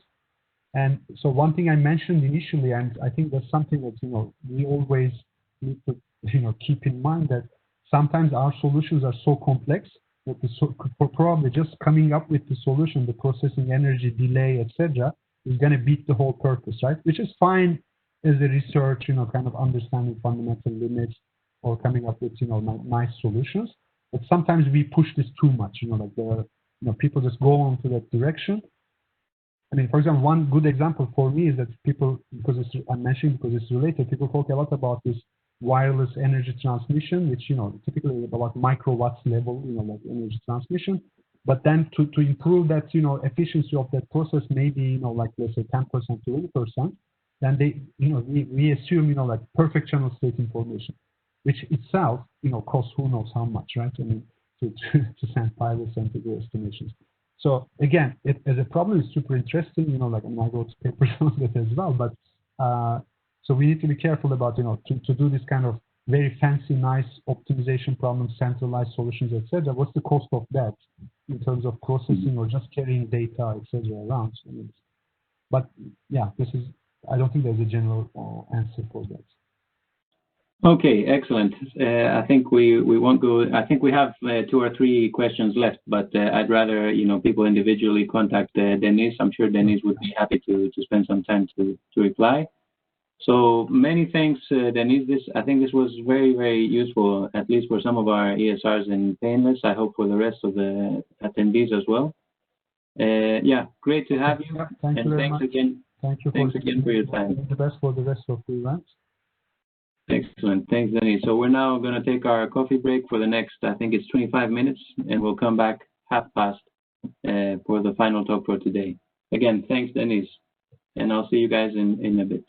And so one thing I mentioned initially, and I think that's something that, you know, we always need to, you know, keep in mind, that sometimes our solutions are so complex that for probably just coming up with the solution, the processing energy delay, etc., is going to beat the whole purpose, right? Which is fine as a research, you know, kind of understanding fundamental limits or coming up with, you know, nice solutions. But sometimes we push this too much, you know, like you know, people just go on to that direction. I mean, for example, one good example for me is that people, because I'm mentioning because it's related, people talk a lot about this wireless energy transmission, which, you know, typically about microwatts level, you know, like energy transmission. But then to improve that, you know, efficiency of that process, maybe, you know, like let's say 10% to 20%, then they, you know, we assume, you know, like perfect channel state information, which itself, you know, costs who knows how much, right? I mean, to send pilots and to do estimations. So again, as a problem, it's super interesting, you know, like, and I wrote papers on that as well, but so we need to be careful about, you know, to do this kind of very fancy, nice optimization problems, centralized solutions, etc. What's the cost of that in terms of processing or just carrying data, etc. around? I mean, but yeah, I don't think there's a general answer for that. Okay, excellent. I think we won't go. I think we have 2 or 3 questions left, but I'd rather, you know, people individually contact Deniz. I'm sure Deniz would be happy to spend some time to reply. So many thanks, Deniz. I think this was very, very useful, at least for some of our ESRs in Painless. I hope for the rest of the attendees as well. Yeah, great to have you. Thank you very much. Again. Thank you. Thanks again for your time. The best for the rest of the event. Excellent. Thanks, Deniz. So we're now going to take our coffee break for the next, I think it's 25 minutes, and we'll come back 5:30 for the final talk for today. Again, thanks, Deniz, and I'll see you guys in a bit.